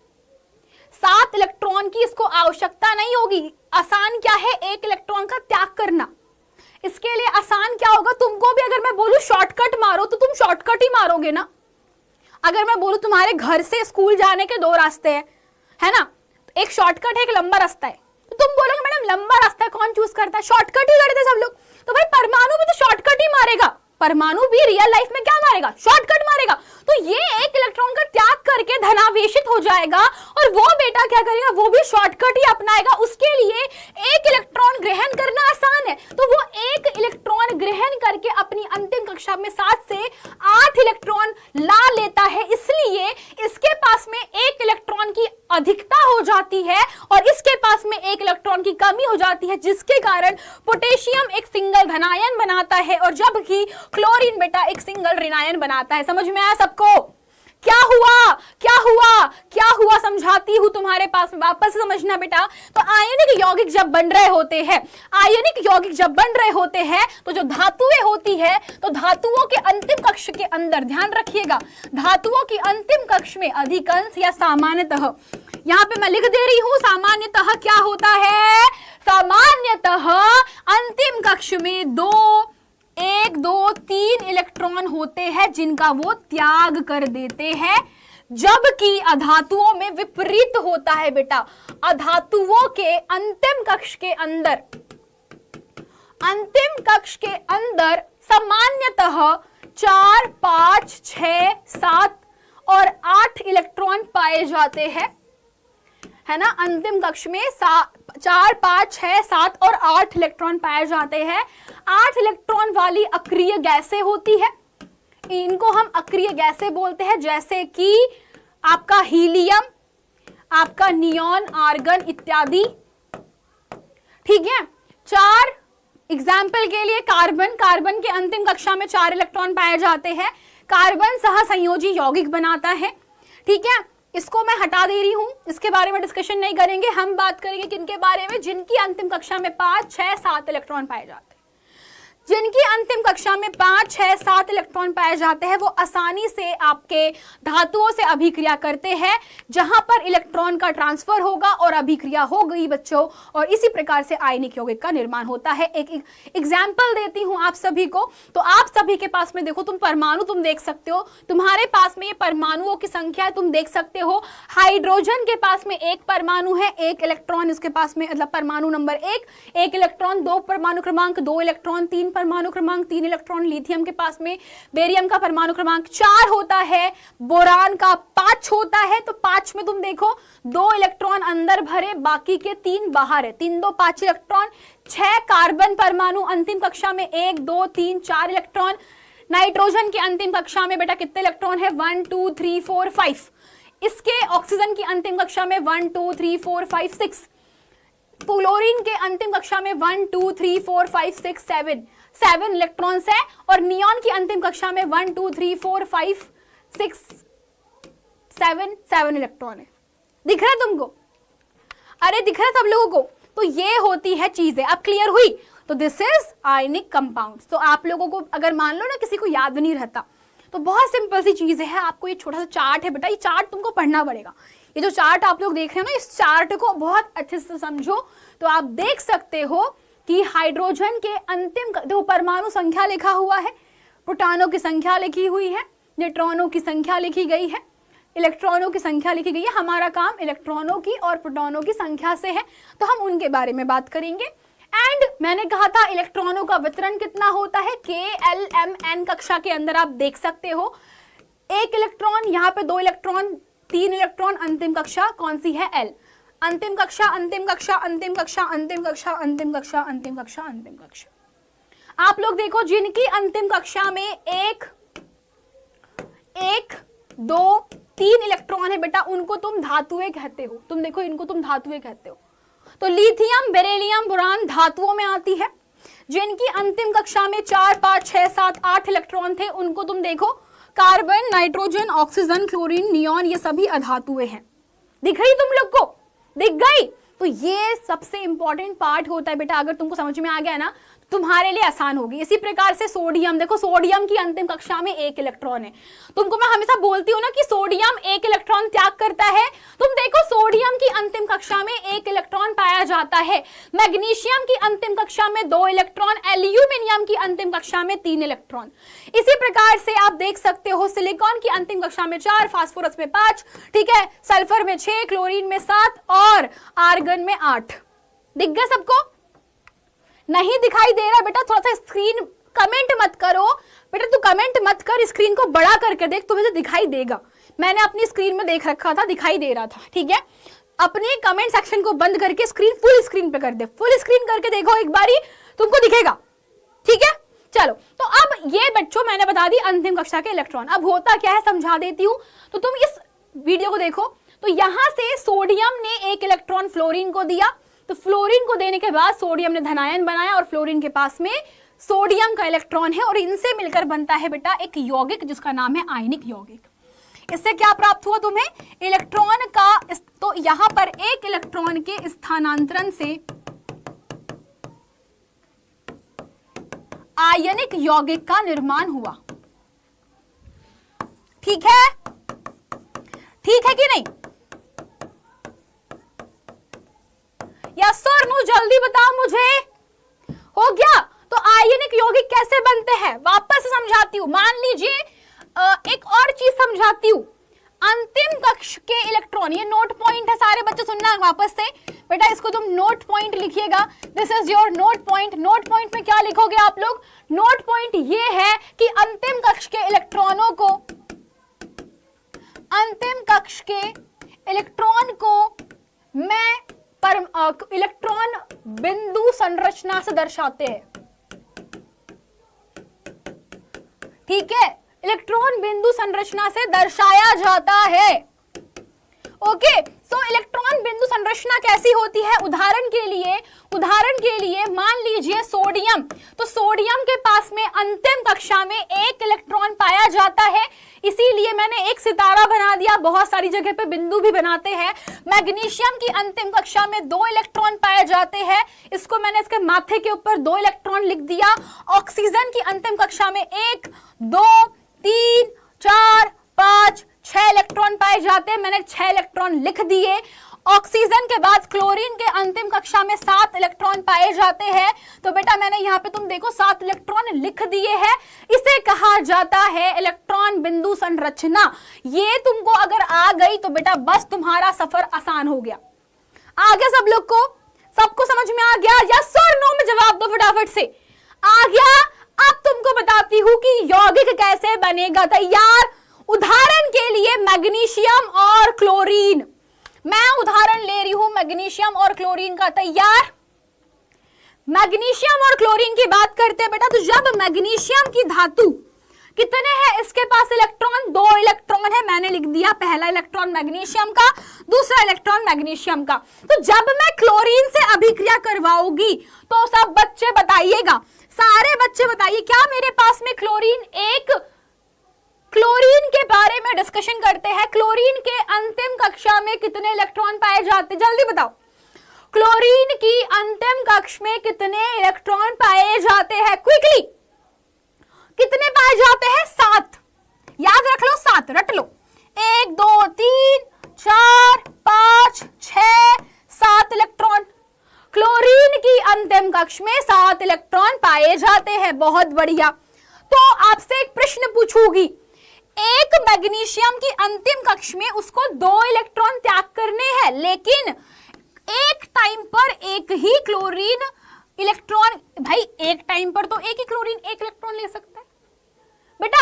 7 इलेक्ट्रॉन की इसको आवश्यकता नहीं होगी। आसान क्या है? 1 इलेक्ट्रॉन का त्याग करना। इसके लिए आसान क्या होगा? तुमको भी अगर मैं बोलूं शॉर्टकट मारो तो तुम शॉर्टकट ही मारोगे ना। अगर मैं बोलूं तुम्हारे घर से स्कूल जाने के 2 रास्ते हैं, है ना, एक शॉर्टकट है, एक लंबा रास्ता है, तो तुम बोलोगे मैडम लंबा रास्ता कौन चूज करता है? शॉर्टकट ही करते सब लोग। तो भाई परमाणु भी तो शॉर्टकट ही मारेगा, परमाणु भी रियल लाइफ में क्या मारेगा? शॉर्टकट मारेगा। तो ये 1 इलेक्ट्रॉन का त्याग करके धनावेशित हो जाएगा और वो बेटा क्या करेगा? वो भी शॉर्टकट ही अपनाएगा। उसके लिए 1 इलेक्ट्रॉन ग्रहण करना आसान है, तो वो 1 इलेक्ट्रॉन ग्रहण करके अपनी अंतिम कक्षा में 7 से 8 इलेक्ट्रॉन ला लेता है। इसलिए इसके पास में 1 इलेक्ट्रॉन की अधिकता हो जाती है और इसके पास में 1 इलेक्ट्रॉन की कमी हो जाती है, जिसके कारण पोटेशियम एक सिंगल धनायन बनाता है और जबकि क्लोरीन बेटा एक सिंगल ऋणायन बनाता है। समझ में आया सबको? क्या हुआ क्या हुआ क्या हुआ? समझाती हूं तुम्हारे पास में, वापस समझना बेटा। तो आयनिक यौगिक जब बन रहे होते हैं, आयनिक यौगिक जब बन रहे होते हैं तो जो धातुएं होती है, तो धातुओं के अंतिम कक्ष के अंदर ध्यान रखिएगा, धातुओं की अंतिम कक्ष में अधिकांश या सामान्यतः, यहां पे मैं लिख दे रही हूं सामान्यतः क्या होता है? सामान्यतः अंतिम कक्ष में 1, 2, 3 इलेक्ट्रॉन होते हैं जिनका वो त्याग कर देते हैं, जबकि अधातुओं में विपरीत होता है बेटा। अधातुओं के अंतिम कक्ष के अंदर सामान्यतः 4, 5, 6, 7 और 8 इलेक्ट्रॉन पाए जाते हैं। है ना। अंतिम कक्ष में 4, 5, 6, 7 और 8 इलेक्ट्रॉन पाए जाते हैं। 8 इलेक्ट्रॉन वाली अक्रिय गैसें होती है, इनको हम अक्रिय गैसें बोलते हैं, जैसे कि आपका हीलियम, आपका नियॉन, आर्गन इत्यादि। ठीक है। 4 एग्जाम्पल के लिए कार्बन, कार्बन के अंतिम कक्षा में 4 इलेक्ट्रॉन पाए जाते हैं। कार्बन सहसंयोजी यौगिक बनाता है। ठीक है, इसको मैं हटा दे रही हूं, इसके बारे में डिस्कशन नहीं करेंगे। हम बात करेंगे किनके बारे में, जिनकी अंतिम कक्षा में 5, 6, 7 इलेक्ट्रॉन पाए जाते हैं। जिनकी अंतिम कक्षा में 5, 6, 7 इलेक्ट्रॉन पाए जाते हैं वो आसानी से आपके धातुओं से अभिक्रिया करते हैं, जहां पर इलेक्ट्रॉन का ट्रांसफर होगा और अभिक्रिया हो गई बच्चों, और इसी प्रकार से आयनिक यौगिक का निर्माण होता है। एक एग्जाम्पल देती हूं आप सभी को। तो आप सभी के पास में देखो, तुम परमाणु तुम देख सकते हो, तुम्हारे पास में ये परमाणुओं की संख्या तुम देख सकते हो। हाइड्रोजन के पास में 1 परमाणु है, 1 इलेक्ट्रॉन इसके पास में, मतलब परमाणु नंबर 1 इलेक्ट्रॉन, 2 परमाणु क्रमांक 2 इलेक्ट्रॉन, 3 परमाणु क्रमांक 3 इलेक्ट्रॉन। लिथियम के पास में, बेरियम का परमाणु क्रमांक 4 होता है, बोरान का 5 होता है। तो 5 में तुम देखो 2 इलेक्ट्रॉन अंदर भरे, बाकी के 3 बाहर है, 3, 2, 5 इलेक्ट्रॉन। 6 कार्बन परमाणु अंतिम कक्षा में, 1, 2, 3, 4 इलेक्ट्रॉन। नाइट्रोजन की अंतिम कक्षा में बेटा कितने इलेक्ट्रॉन है, 1, 2, 3, 4, 5। इसके ऑक्सीजन की अंतिम कक्षा में 1, 2, 3, 4, 5, 6। फ्लोरीन के अंतिम कक्षा में 1, 2, 3, 4, 5, 6, 7 इलेक्ट्रॉन्स है। और नियॉन की अंतिम कक्षा में 1, 2, 3, 4, 5, 6, 7 इलेक्ट्रॉन है। दिख रहा है तुमको? अरे दिख रहा है सब लोगों को? तो ये होती है चीजें। अब क्लियर हुई? तो दिस इज आयनिक कंपाउंड। तो आप लोगों को अगर मान लो ना किसी को याद नहीं रहता, तो बहुत सिंपल सी चीज है, आपको ये छोटा सा चार्ट है बेटा, ये चार्ट तुमको पढ़ना पड़ेगा। ये जो चार्ट आप लोग देख रहे हो ना, इस चार्ट को बहुत अच्छे से समझो तो आप देख सकते हो कि हाइड्रोजन के अंतिम देखो परमाणु संख्या लिखा हुआ है, प्रोटॉनों की संख्या लिखी हुई है, न्यूट्रॉनों की संख्या लिखी गई है, इलेक्ट्रॉनों की संख्या लिखी गई है। हमारा काम इलेक्ट्रॉनों की और प्रोटॉनों की संख्या से है, तो हम उनके बारे में बात करेंगे। एंड मैंने कहा था इलेक्ट्रॉनों का वितरण कितना होता है, KLMN कक्षा के अंदर आप देख सकते हो। 1 इलेक्ट्रॉन, यहाँ पे 2 इलेक्ट्रॉन, 3 इलेक्ट्रॉन। अंतिम कक्षा कौन सी है, L। अंतिम कक्षा, अंतिम कक्षा, अंतिम कक्षा, अंतिम कक्षा, अंतिम कक्षा, अंतिम कक्षा, अंतिम कक्षा। आप लोग देखो जिनकी अंतिम कक्षा में 1, 2, 3 इलेक्ट्रॉन है बेटा, उनको तुम धातुएं कहते हो। तुम देखो इनको तुम धातुएं कहते हो। तो लिथियम, बेरिलियम, बोरान धातुओं में आती है। जिनकी अंतिम कक्षा में 4, 5, 6, 7, 8 इलेक्ट्रॉन थे, उनको तुम देखो carbon, nitrogen, oxygen, chlorine, neon, ये सभी अधातुएं हैं। दिख रही तुम लोग को? दिख गई? तो ये सबसे इंपॉर्टेंट पार्ट होता है बेटा। अगर तुमको समझ में आ गया ना, तुम्हारे लिए आसान होगी। इसी प्रकार से सोडियम, देखो सोडियम की अंतिम कक्षा में 1 इलेक्ट्रॉन है। तुमको मैं हमेशा बोलती हूँ ना कि सोडियम 1 इलेक्ट्रॉन त्याग करता है। तुम देखो सोडियम की अंतिम कक्षा में 1 इलेक्ट्रॉन पाया जाता है। मैग्नीशियम की अंतिम कक्षा में 2 इलेक्ट्रॉन, एल्यूमिनियम की अंतिम कक्षा में 3 इलेक्ट्रॉन। इसी प्रकार से आप देख सकते हो सिलिकॉन की अंतिम कक्षा में 4, फास्फोरस में 5, ठीक है, सल्फर में 6, क्लोरीन में 7 और आर्गन में 8। दिख गया सबको? नहीं दिखाई दे रहा बेटा? थोड़ा सा स्क्रीन, कमेंट मत करो बेटा, तू कमेंट मत कर, स्क्रीन को बड़ा करके देख, तुम्हें तो दिखाई देगा। मैंने अपनी स्क्रीन में देख रखा था, दिखाई दे रहा था। ठीक है, अपने कमेंट सेक्शन को बंद करके स्क्रीन फुल स्क्रीन पे कर दे। फुल स्क्रीन करके देखो एक बारी, तुमको दिखेगा। ठीक है, चलो। तो अब ये बच्चों मैंने बता दी अंतिम कक्षा के इलेक्ट्रॉन। अब होता क्या है समझा देती हूँ, तो तुम इस वीडियो को देखो। तो यहां से सोडियम ने 1 इलेक्ट्रॉन फ्लोरीन को दिया, तो फ्लोरीन को देने के बाद सोडियम ने धनायन बनाया और फ्लोरीन के पास में सोडियम का इलेक्ट्रॉन है और इनसे मिलकर बनता है बेटा एक यौगिक जिसका नाम है आयनिक यौगिक। इससे क्या प्राप्त हुआ तुम्हें, इलेक्ट्रॉन का। तो यहां पर 1 इलेक्ट्रॉन के स्थानांतरण से आयनिक यौगिक का निर्माण हुआ। ठीक है, ठीक है कि नहीं? यस सर नो, जल्दी बताओ मुझे, हो गया? तो आयनिक यौगिक कैसे बनते हैं वापस समझाती हूं। मान लीजिए एक और चीज समझाती हूं, अंतिम कक्ष के इलेक्ट्रॉन, ये नोट पॉइंट है, सारे बच्चे सुनना वापस से बेटा, इसको तुम नोट पॉइंट लिखिएगा। This is your note point. Note point में क्या लिखोगे आप लोग? नोट पॉइंट ये है कि अंतिम कक्ष के इलेक्ट्रॉनों को, अंतिम कक्ष के इलेक्ट्रॉन को में इलेक्ट्रॉन बिंदु संरचना से दर्शाते हैं। ठीक है, इलेक्ट्रॉन बिंदु संरचना से दर्शाया जाता है। ओके, सो इलेक्ट्रॉन बिंदु संरचना कैसी होती है? उदाहरण के लिए मान लीजिए सोडियम, तो सोडियम के पास में अंतिम कक्षा में एक इलेक्ट्रॉन पाया जाता है, इसीलिए मैंने एक सितारा बना दिया, बहुत सारी जगह पे बिंदु भी बनाते हैं। मैग्नीशियम की अंतिम कक्षा में 2 इलेक्ट्रॉन पाए जाते हैं, इसको मैंने इसके माथे के ऊपर 2 इलेक्ट्रॉन लिख दिया। ऑक्सीजन की अंतिम कक्षा में 1, 2, 3, 4, 5, 6 इलेक्ट्रॉन पाए जाते हैं, मैंने 6 इलेक्ट्रॉन लिख दिए। ऑक्सीजन के बाद क्लोरीन के अंतिम कक्षा में 7 इलेक्ट्रॉन पाए जाते हैं, तो बेटा मैंने यहाँ पे तुम देखो 7 इलेक्ट्रॉन लिख दिए हैं। इसे कहा जाता है इलेक्ट्रॉन बिंदु संरचना। ये तुमको अगर आ गई तो बेटा बस तुम्हारा सफर आसान हो गया। आ गया सब लोग को? सबको समझ में आ गया? यस और नो में जवाब दो फटाफट से। आ गया? अब तुमको बताती हूं कि यौगिक कैसे बनेगा। तैयार? उदाहरण के लिए मैग्नीशियम और क्लोरीन, मैं उदाहरण ले रही हूं मैग्नीशियम और क्लोरीन का। तैयार? मैग्नीशियम और क्लोरीन की बात करते हैं बेटा, तो जब मैग्नीशियम की धातु कितने हैं इसके पास इलेक्ट्रॉन? 2 इलेक्ट्रॉन है, मैंने लिख दिया पहला इलेक्ट्रॉन मैग्नीशियम का, दूसरा इलेक्ट्रॉन मैग्नीशियम का। तो जब मैं क्लोरीन से अभिक्रिया करवाऊंगी तो सब बच्चे बताइएगा, सारे बच्चे बताइए, क्या मेरे पास में क्लोरीन के बारे में डिस्कशन करते हैं। क्लोरीन के अंतिम कक्षा में कितने इलेक्ट्रॉन पाए जाते? जल्दी बताओ, क्लोरीन की अंतिम कक्षा में कितने इलेक्ट्रॉन पाए जाते हैं? क्विकली कितने पाए जाते हैं? 7। याद रख लो, 7 रट लो। 1, 2, 3, 4, 5, 6, 7 इलेक्ट्रॉन। क्लोरीन की अंतिम कक्षा में 7 इलेक्ट्रॉन पाए जाते हैं। बहुत बढ़िया। तो आपसे एक प्रश्न पूछूंगी, एक मैग्नीशियम की अंतिम कक्षा में उसको 2 इलेक्ट्रॉन त्याग करने हैं, लेकिन एक टाइम पर एक ही क्लोरीन इलेक्ट्रॉन, भाई एक टाइम पर तो एक ही क्लोरीन 1 इलेक्ट्रॉन ले सकता है। बेटा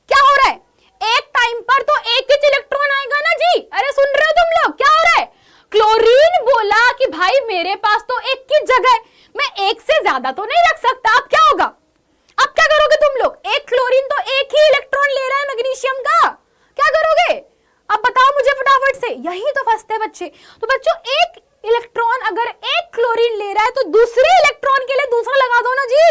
क्या हो रहा है? एक टाइम पर तो एक ही इलेक्ट्रॉन आएगा ना जी। अरे सुन रहे हो तुम लोग? क्या हो रहा है? क्लोरीन बोला कि भाई मेरे पास तो एक की जगह मैं एक से ज्यादा तो नहीं रख सकता। अब क्या होगा? अब क्या करोगे तुम लोग? एक क्लोरीन तो एक ही इलेक्ट्रॉन ले रहा है मैग्नीशियम का, क्या करोगे? अब बताओ मुझे फटाफट से। यही तो फंसते हैं बच्चे। तो बच्चों एक इलेक्ट्रॉन अगर एक क्लोरीन ले रहा है तो दूसरे इलेक्ट्रॉन के लिए दूसरा लगा दो ना जी।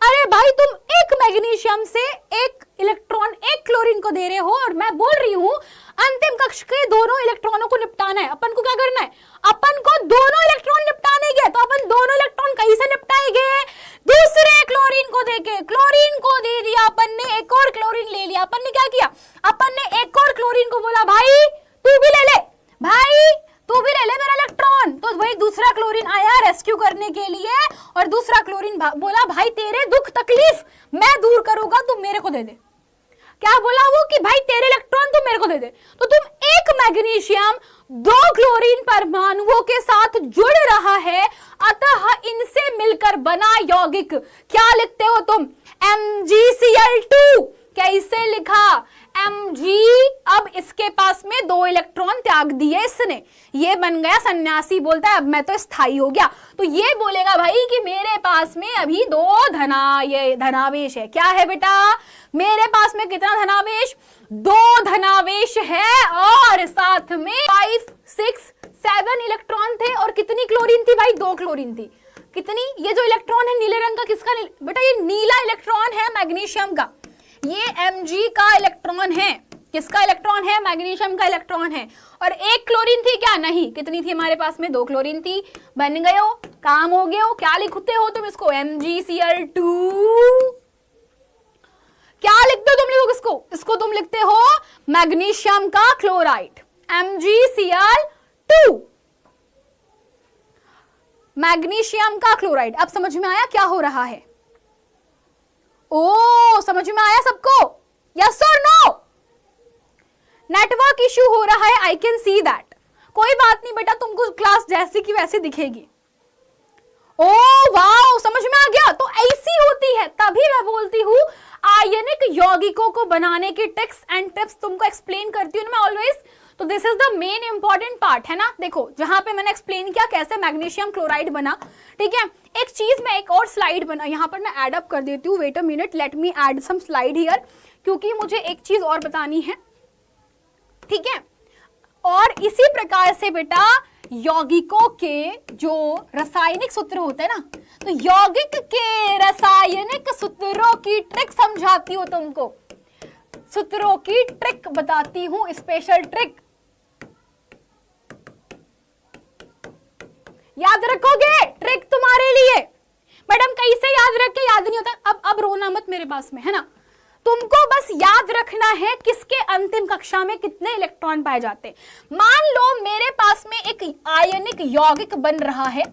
अरे भाई तुम एक मैग्नीशियम से एक इलेक्ट्रॉन एक क्लोरीन को दे रहे हो और मैं बोल रही हूं अंतिम कक्षा के दोनों इलेक्ट्रॉनों को निपटाना है। अपन को क्या करना है? अपन को दोनों इलेक्ट्रॉन निपटाने के, तो अपन दोनों इलेक्ट्रॉन कहीं से निपटाएंगे? दूसरे क्लोरीन को देके। क्लोरीन को दे दिया अपन ने, एक और क्लोरीन ले लिया। अपन ने क्या किया? अपन ने एक और क्लोरीन को बोला भाई तू भी ले ले, भाई तू भी ले ले मेरा इलेक्ट्रॉन। तो वही दूसरा क्लोरीन आया रेस्क्यू करने के लिए और दूसरा क्लोरीन बोला भाई तेरे दुख तकलीफ मैं दूर करूंगा, तू मेरे को दे दे। क्या बोला वो? कि भाई तेरे इलेक्ट्रॉन तू मेरे को दे दे। तो तुम एक मैग्नीशियम 2 क्लोरीन परमाणुओं के साथ जुड़ रहा है, अतः इनसे मिलकर बना यौगिक। क्या लिखते हो तुम? MgCl2। कैसे लिखा? Mg। अब इसके पास में 2 इलेक्ट्रॉन त्याग दिए इसने, ये बन गया सन्यासी। बोलता है अब मैं तो स्थायी हो गया। तो ये बोलेगा भाई कि मेरे पास में अभी 2 धनावेश है। क्या है बेटा? मेरे पास में कितना धनावेश? 2 धनावेश है और साथ में 5, 6, 7 इलेक्ट्रॉन थे। और कितनी क्लोरीन थी भाई? 2 क्लोरीन थी। कितनी? ये जो इलेक्ट्रॉन है नीले रंग का, किसका? बेटा ये नीला इलेक्ट्रॉन है मैग्नीशियम का। ये Mg का इलेक्ट्रॉन है। किसका इलेक्ट्रॉन है? मैग्नीशियम का इलेक्ट्रॉन है। और एक क्लोरीन थी क्या? नहीं। कितनी थी हमारे पास में? 2 क्लोरीन थी। बन गए हो, काम हो गए हो। क्या लिखते हो तुम इसको? MgCl2। क्या लिखते हो तुम लोग इसको? इसको तुम लिखते हो मैग्नीशियम का क्लोराइड, MgCl2, मैग्नीशियम का क्लोराइड। अब समझ में आया क्या हो रहा है? ओ समझ में आया सबको? यस और नो? नेटवर्क इश्यू हो रहा है, आई कैन सी दैट। कोई बात नहीं बेटा, तुमको क्लास जैसी की वैसी दिखेगी। ओ वाओ, समझ में आ गया। तो ऐसी होती है, तभी मैं बोलती हूँ आयनिक यौगिकों को बनाने की ट्रिक्स एंड टिप्स तुमको एक्सप्लेन करती हूँ मैं ऑलवेज। तो this is the main important part है ना। देखो जहां पे मैंने एक्सप्लेन किया कैसे मैग्नीशियम क्लोराइड बना, ठीक है। एक चीज मैं एक और स्लाइड बना, यहाँ पर मैं ऐड अप कर देती हूँ। Wait a minute, let me add some slide here, क्योंकि मुझे एक चीज और बतानी है, ठीक है। और इसी प्रकार से बेटा यौगिकों के जो रासायनिक सूत्र होते हैं ना, तो यौगिक के रासायनिक सूत्रों की ट्रिक समझाती हूँ तुमको, सूत्रों की ट्रिक बताती हूँ, स्पेशल ट्रिक याद रखोगे। ट्रिक तुम्हारे लिए मैडम, कैसे याद रख के, याद नहीं होता। अब रोना मत मेरे पास में, है ना। तुमको बस याद रखना है किसके अंतिम कक्षा में कितने इलेक्ट्रॉन पाए जाते हैं। मान लो मेरे पास में एक आयनिक यौगिक बन रहा है,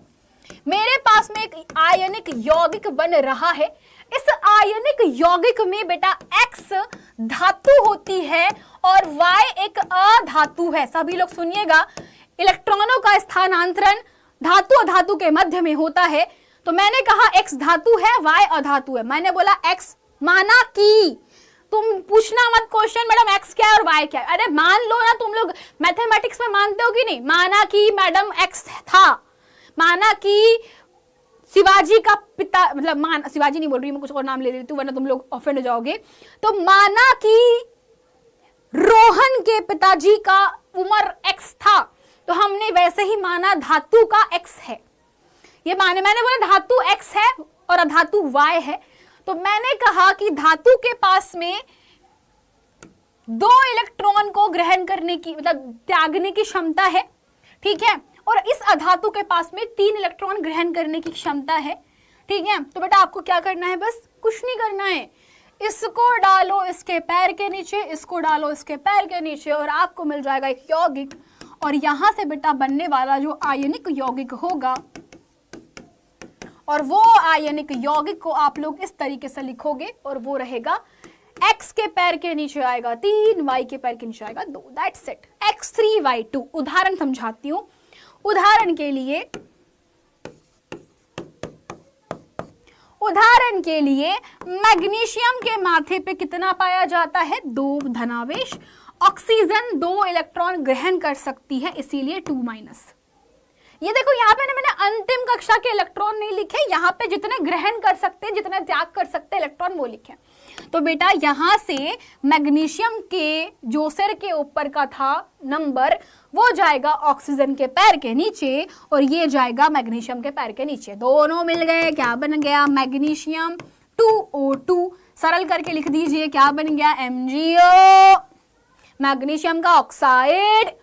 मेरे पास में एक आयनिक यौगिक बन रहा है। इस आयनिक यौगिक में बेटा X धातु होती है और Y एक अधातु है। सभी लोग सुनिएगा, इलेक्ट्रॉनों का स्थानांतरण धातु अधातु के मध्य में होता है। तो मैंने कहा X धातु है, Y अधातु है। मैंने बोला X, माना कि तुम पूछना मत क्वेश्चन मैडम X क्या है और Y क्या है। अरे मान लो ना, तुम लोग मैथमेटिक्स में मानते हो कि नहीं, माना कि मैडम X था, माना कि शिवाजी का पिता, मतलब शिवाजी नहीं बोल रही मैं, कुछ और नाम ले लेती हूँ वरना तुम लोग ऑफेंड हो जाओगे। तो माना कि रोहन के पिताजी का उम्र X था, तो हमने वैसे ही माना धातु का X है। ये मैंने बोला धातु X है और अधातु Y है। तो मैंने कहा कि धातु के पास में 2 इलेक्ट्रॉन को ग्रहण करने की, मतलब त्यागने की क्षमता है, ठीक है। और इस अधातु के पास में 3 इलेक्ट्रॉन ग्रहण करने की क्षमता है, ठीक है। तो बेटा आपको क्या करना है, बस कुछ नहीं करना है, इसको डालो इसके पैर के नीचे, इसको डालो इसके पैर के नीचे, और आपको मिल जाएगा एक यौगिक। और यहां से बेटा बनने वाला जो आयनिक यौगिक होगा, और वो आयनिक यौगिक को आप लोग इस तरीके से लिखोगे, और वो रहेगा X के पैर के नीचे आएगा 3, Y के पैर के नीचे आएगा 2, दैट्स इट, X3Y2। उदाहरण समझाती हूं। उदाहरण के लिए मैग्नीशियम के माथे पे कितना पाया जाता है, 2 धनावेश। ऑक्सीजन 2 इलेक्ट्रॉन ग्रहण कर सकती है, इसीलिए 2-। ये देखो यहाँ पे मैंने अंतिम कक्षा के इलेक्ट्रॉन नहीं लिखे, यहाँ पे जितने ग्रहण कर सकते हैं, जितने त्याग कर सकते हैं इलेक्ट्रॉन वो लिखे। तो बेटा यहाँ से मैग्नीशियम के जो सिर के ऊपर का था नंबर, वो जाएगा ऑक्सीजन के पैर के नीचे, और ये जाएगा मैग्नीशियम के पैर के नीचे। दोनों मिल गए, क्या बन गया, मैग्नीशियम 2O2। सरल करके लिख दीजिए, क्या बन गया, MgO, मैग्नीशियम का ऑक्साइड।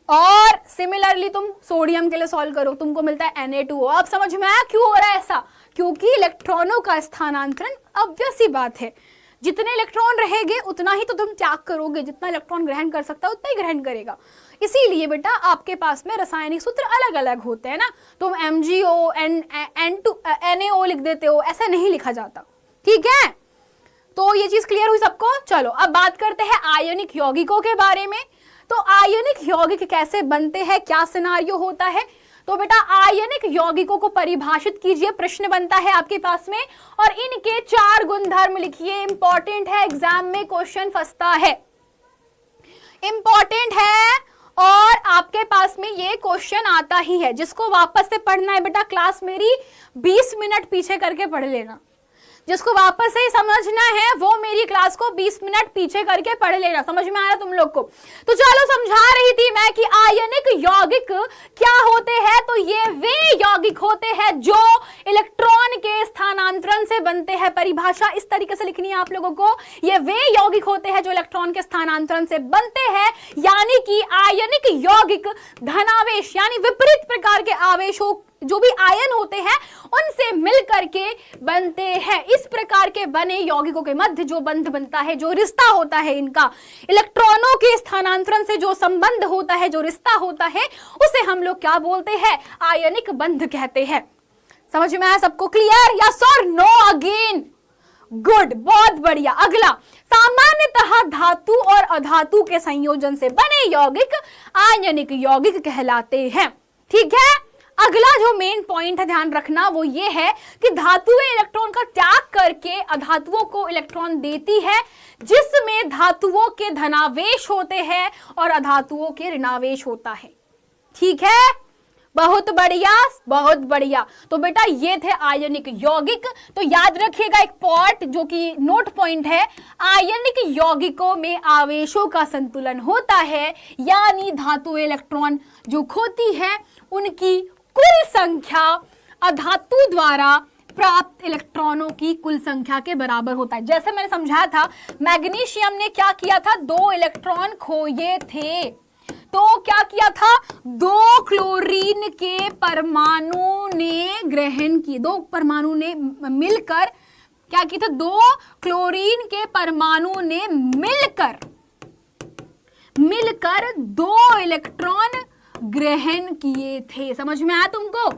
और सिमिलरली तुम सोडियम के लिए सॉल्व करो, तुमको मिलता है Na2O। अब समझ में आया क्यों हो रहा है ऐसा, क्योंकि इलेक्ट्रॉनों का स्थानांतरण ऑब्वियस सी बात है, जितने इलेक्ट्रॉन रहेंगे उतना ही तो तुम त्याग करोगे, जितना इलेक्ट्रॉन ग्रहण कर सकता है उतना ही ग्रहण करेगा। इसीलिए बेटा आपके पास में रासायनिक सूत्र अलग अलग होते हैं ना, तुम MgO Na2O लिख देते हो, ऐसा नहीं लिखा जाता, ठीक है। तो ये चीज क्लियर हुई सबको। चलो अब बात करते हैं आयनिक यौगिकों के बारे में। तो आयनिक यौगिक कैसे बनते हैं, क्या सिनारियो होता है। तो बेटा आयनिक यौगिकों को परिभाषित कीजिए, प्रश्न बनता है आपके पास में, और इनके 4 गुणधर्म लिखिए। इंपॉर्टेंट है, एग्जाम में क्वेश्चन फंसता है, इंपॉर्टेंट है, और आपके पास में ये क्वेश्चन आता ही है। जिसको वापस से पढ़ना है बेटा, क्लास मेरी 20 मिनट पीछे करके पढ़ लेना। जिसको वापस से समझना है वो मेरी क्लास को 20 मिनट पीछे करके पढ़ लेना। समझ में आया तुम लोग को। तो चलो समझा रही थी मैं कि आयनिक यौगिक क्या होते हैं। तो ये वे यौगिक होते हैं जो इलेक्ट्रॉन के स्थानांतरण से बनते हैं। परिभाषा इस तरीके से लिखनी है आप लोगों को, ये वे यौगिक होते हैं जो इलेक्ट्रॉन के स्थानांतरण से बनते हैं। यानी कि आयनिक यौगिक धनावेश यानी विपरीत प्रकार के आवेशों जो भी आयन होते हैं उनसे मिलकर के बनते हैं। इस प्रकार के बने यौगिकों के मध्य जो बंध बनता है, जो रिश्ता होता है, इनका इलेक्ट्रॉनों के स्थानांतरण से जो संबंध होता है, जो रिश्ता होता है, उसे हम लोग क्या बोलते हैं, आयनिक बंध कहते हैं। समझ में आया सबको? क्लियर? यस और नो अगेन? गुड, बहुत बढ़िया। अगला, सामान्यतः धातु और अधातु के संयोजन से बने यौगिक आयनिक यौगिक कहलाते हैं। ठीक है, अगला जो मेन पॉइंट है ध्यान रखना वो ये है कि धातुएं इलेक्ट्रॉन का त्याग करके अधातुओं को इलेक्ट्रॉन देती है, जिसमें धातुओं के धनावेश होते हैं और अधातुओं के ऋणावेश होता है। ठीक है, बहुत बढ़िया बहुत बढ़िया। तो बेटा ये थे आयनिक यौगिक। तो याद रखिएगा एक पॉइंट जो कि नोट पॉइंट है, आयनिक यौगिकों में आवेशों का संतुलन होता है, यानी धातु इलेक्ट्रॉन जो खोती है उनकी कुल संख्या अधातु द्वारा प्राप्त इलेक्ट्रॉनों की कुल संख्या के बराबर होता है। जैसे मैंने समझाया था, मैग्नीशियम ने क्या किया था, 2 इलेक्ट्रॉन खोए थे, तो क्या किया था, 2 क्लोरीन के परमाणु ने ग्रहण किए, 2 परमाणु ने मिलकर क्या किया था, 2 क्लोरीन के परमाणु ने मिलकर 2 इलेक्ट्रॉन ग्रहण किए थे। समझ में आया तुमको?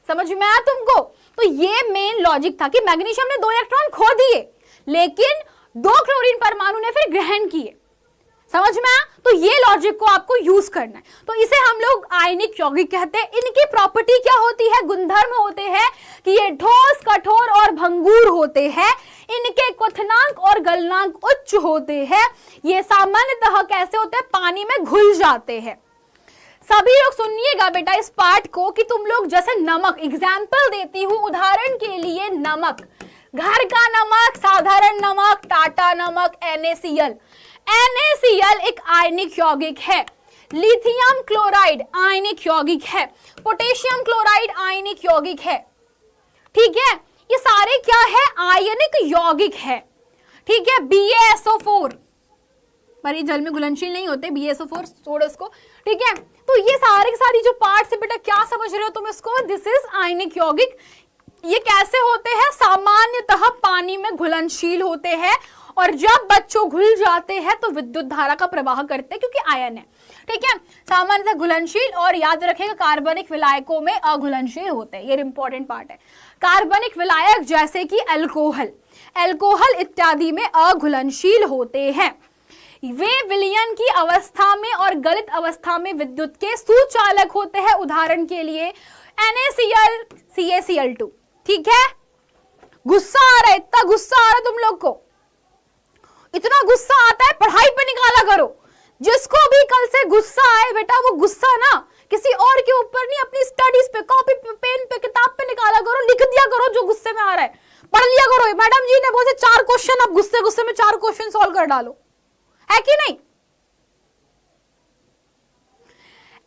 समझ में आया तुमको? तो ये मेन लॉजिक था कि मैग्नीशियम ने 2 इलेक्ट्रॉन खो दिए, लेकिन 2 क्लोरीन परमाणु ने फिर ग्रहण किए। समझ में आया? तो ये लॉजिक को आपको यूज करना है। तो इसे हम लोग आयनिक यौगिक कहते हैं। इनकी प्रॉपर्टी क्या होती है, गुणधर्म होते हैं कि ये ठोस, कठोर और भंगुर होते हैं। इनके क्वथनांक और गलनांक उच्च होते हैं। ये सामान्यतः कैसे होते हैं, पानी में घुल जाते हैं। सभी लोग सुनिएगा बेटा इस पार्ट को कि तुम लोग जैसे नमक, एग्जाम्पल देती हूं, उदाहरण के लिए नमक, घर का नमक, साधारण नमक, टाटा नमक, NaCl। NaCl एक आयनिक यौगिक है। लिथियम क्लोराइड आयनिक यौगिक है। पोटेशियम क्लोराइड आयनिक यौगिक है। ठीक है, ये सारे क्या है, आयनिक यौगिक है। ठीक है, BaSO4 पर ये जल में घुलनशील नहीं होते, BaSO4 छोड़ो इसको। ठीक है, तो ये सारे की सारी जो पार्ट्स है बेटा, क्या समझ रहे हो तुम इसको, दिस इज आयनिक यौगिक। ये कैसे होते हैं, सामान्यतः पानी में घुलनशील होते हैं, और जब बच्चों घुल जाते हैं तो विद्युत धारा का प्रवाह करते हैं, क्योंकि आयन है। ठीक है, सामान्यतः घुलनशील, और याद रखेगा कार्बनिक विलायकों में अघुलनशील होते हैं। ये इंपॉर्टेंट पार्ट है। कार्बनिक विलायक जैसे कि अल्कोहल इत्यादि में अघुलनशील होते हैं। वे विलयन की अवस्था में और गलित अवस्था में विद्युत के सुचालक होते हैं। उदाहरण के लिए NaCl, CaCl2। ठीक है, गुस्सा आ रहा है, इतना गुस्सा आ रहा है तुम लोग को, इतना गुस्सा आता है, पढ़ाई पे निकाला करो। जिसको भी कल से गुस्सा आए बेटा, वो गुस्सा ना किसी और के ऊपर नहीं, अपनी स्टडीज पे, कॉपी पे, पेन पे, किताब पे निकाला करो, लिख दिया करो जो गुस्से में आ रहा है, पढ़ लिया करो। मैडम जी ने बोले 4 क्वेश्चन, अब गुस्से में 4 क्वेश्चन सॉल्व कर डालो, है कि नहीं।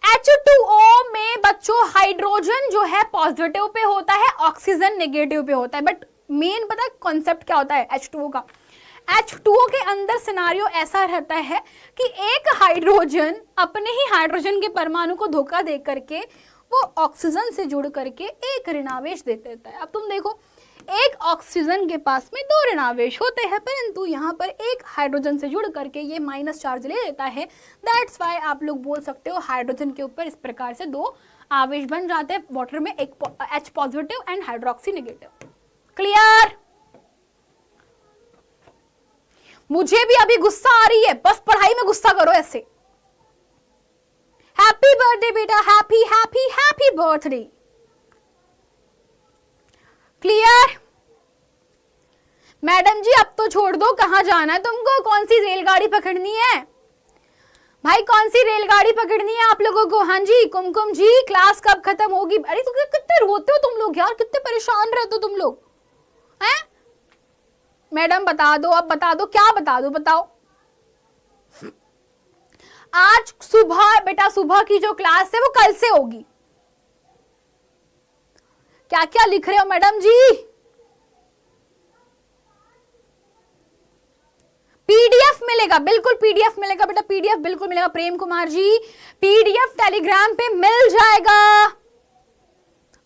H2O में बच्चों हाइड्रोजन जो है पॉजिटिव पे होता है, ऑक्सीजन नेगेटिव पे होता है। बट मेन पता है कॉन्सेप्ट क्या होता है H2O का। H2O के अंदर सिनारियो ऐसा रहता है कि एक हाइड्रोजन अपने ही हाइड्रोजन के परमाणु को धोखा दे करके वो ऑक्सीजन से जुड़ करके एक ऋणावेश दे देता है। अब तुम देखो, एक ऑक्सीजन के पास में 2 ऋणावेश होते हैं, परंतु यहाँ पर एक हाइड्रोजन से जुड़ करके ये माइनस चार्ज ले लेता है। दैट्स वाई आप लोग बोल सकते हो हाइड्रोजन के ऊपर इस प्रकार से 2 आवेश बन जाते हैं वाटर में, एक H positive and hydroxy negative. Clear? मुझे भी अभी गुस्सा आ रही है, बस पढ़ाई में गुस्सा करो ऐसे। हैप्पी बर्थडे बेटा, happy happy happy birthday. Clear? Madam ji अब तो छोड़ दो, कहां जाना है तुमको, कौन सी रेलगाड़ी पकड़नी है भाई, कौन सी रेलगाड़ी पकड़नी है आप लोगों को। हाँ जी कुमकुम जी, क्लास कब खत्म होगी। अरे तो कितने रोते हो तुम लोग यार, कितने परेशान रहते हो तुम लोग हैं। मैडम बता दो, अब बता दो, क्या बता दो, बताओ। आज सुबह बेटा, सुबह की जो क्लास है वो कल से होगी। क्या क्या लिख रहे हो मैडम जी। पीडीएफ मिलेगा, बिल्कुल पीडीएफ मिलेगा बेटा, पीडीएफ बिल्कुल मिलेगा। प्रेम कुमार जी, पीडीएफ टेलीग्राम पे मिल जाएगा।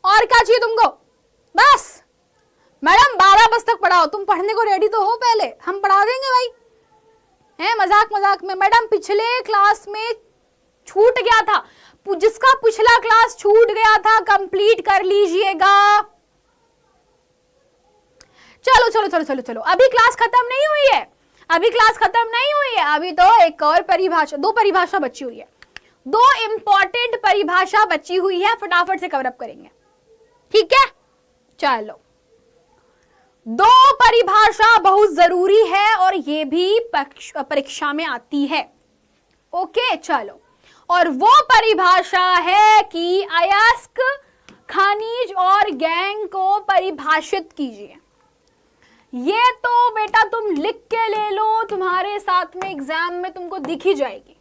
और क्या चाहिए तुमको, बस। मैडम 12 बजे तक पढ़ाओ, तुम पढ़ने को रेडी तो हो, पहले हम पढ़ा देंगे भाई, है मजाक मजाक में। मैडम पिछले क्लास में छूट गया था, जिसका पिछला क्लास छूट गया था कंप्लीट कर लीजिएगा। चलो चलो चलो चलो चलो, अभी क्लास खत्म नहीं हुई है, अभी क्लास खत्म नहीं हुई है, अभी तो एक और परिभाषा, 2 परिभाषा बची हुई है, दो इंपॉर्टेंट परिभाषा बची हुई है, फटाफट से कवर अप करेंगे, ठीक है। चलो, दो परिभाषा बहुत जरूरी है और ये भी परीक्षा में आती है। ओके चलो, और वो परिभाषा है कि अयस्क, खनिज और गैंग को परिभाषित कीजिए। ये तो बेटा तुम लिख के ले लो, तुम्हारे साथ में एग्जाम में तुमको दिख ही जाएगी।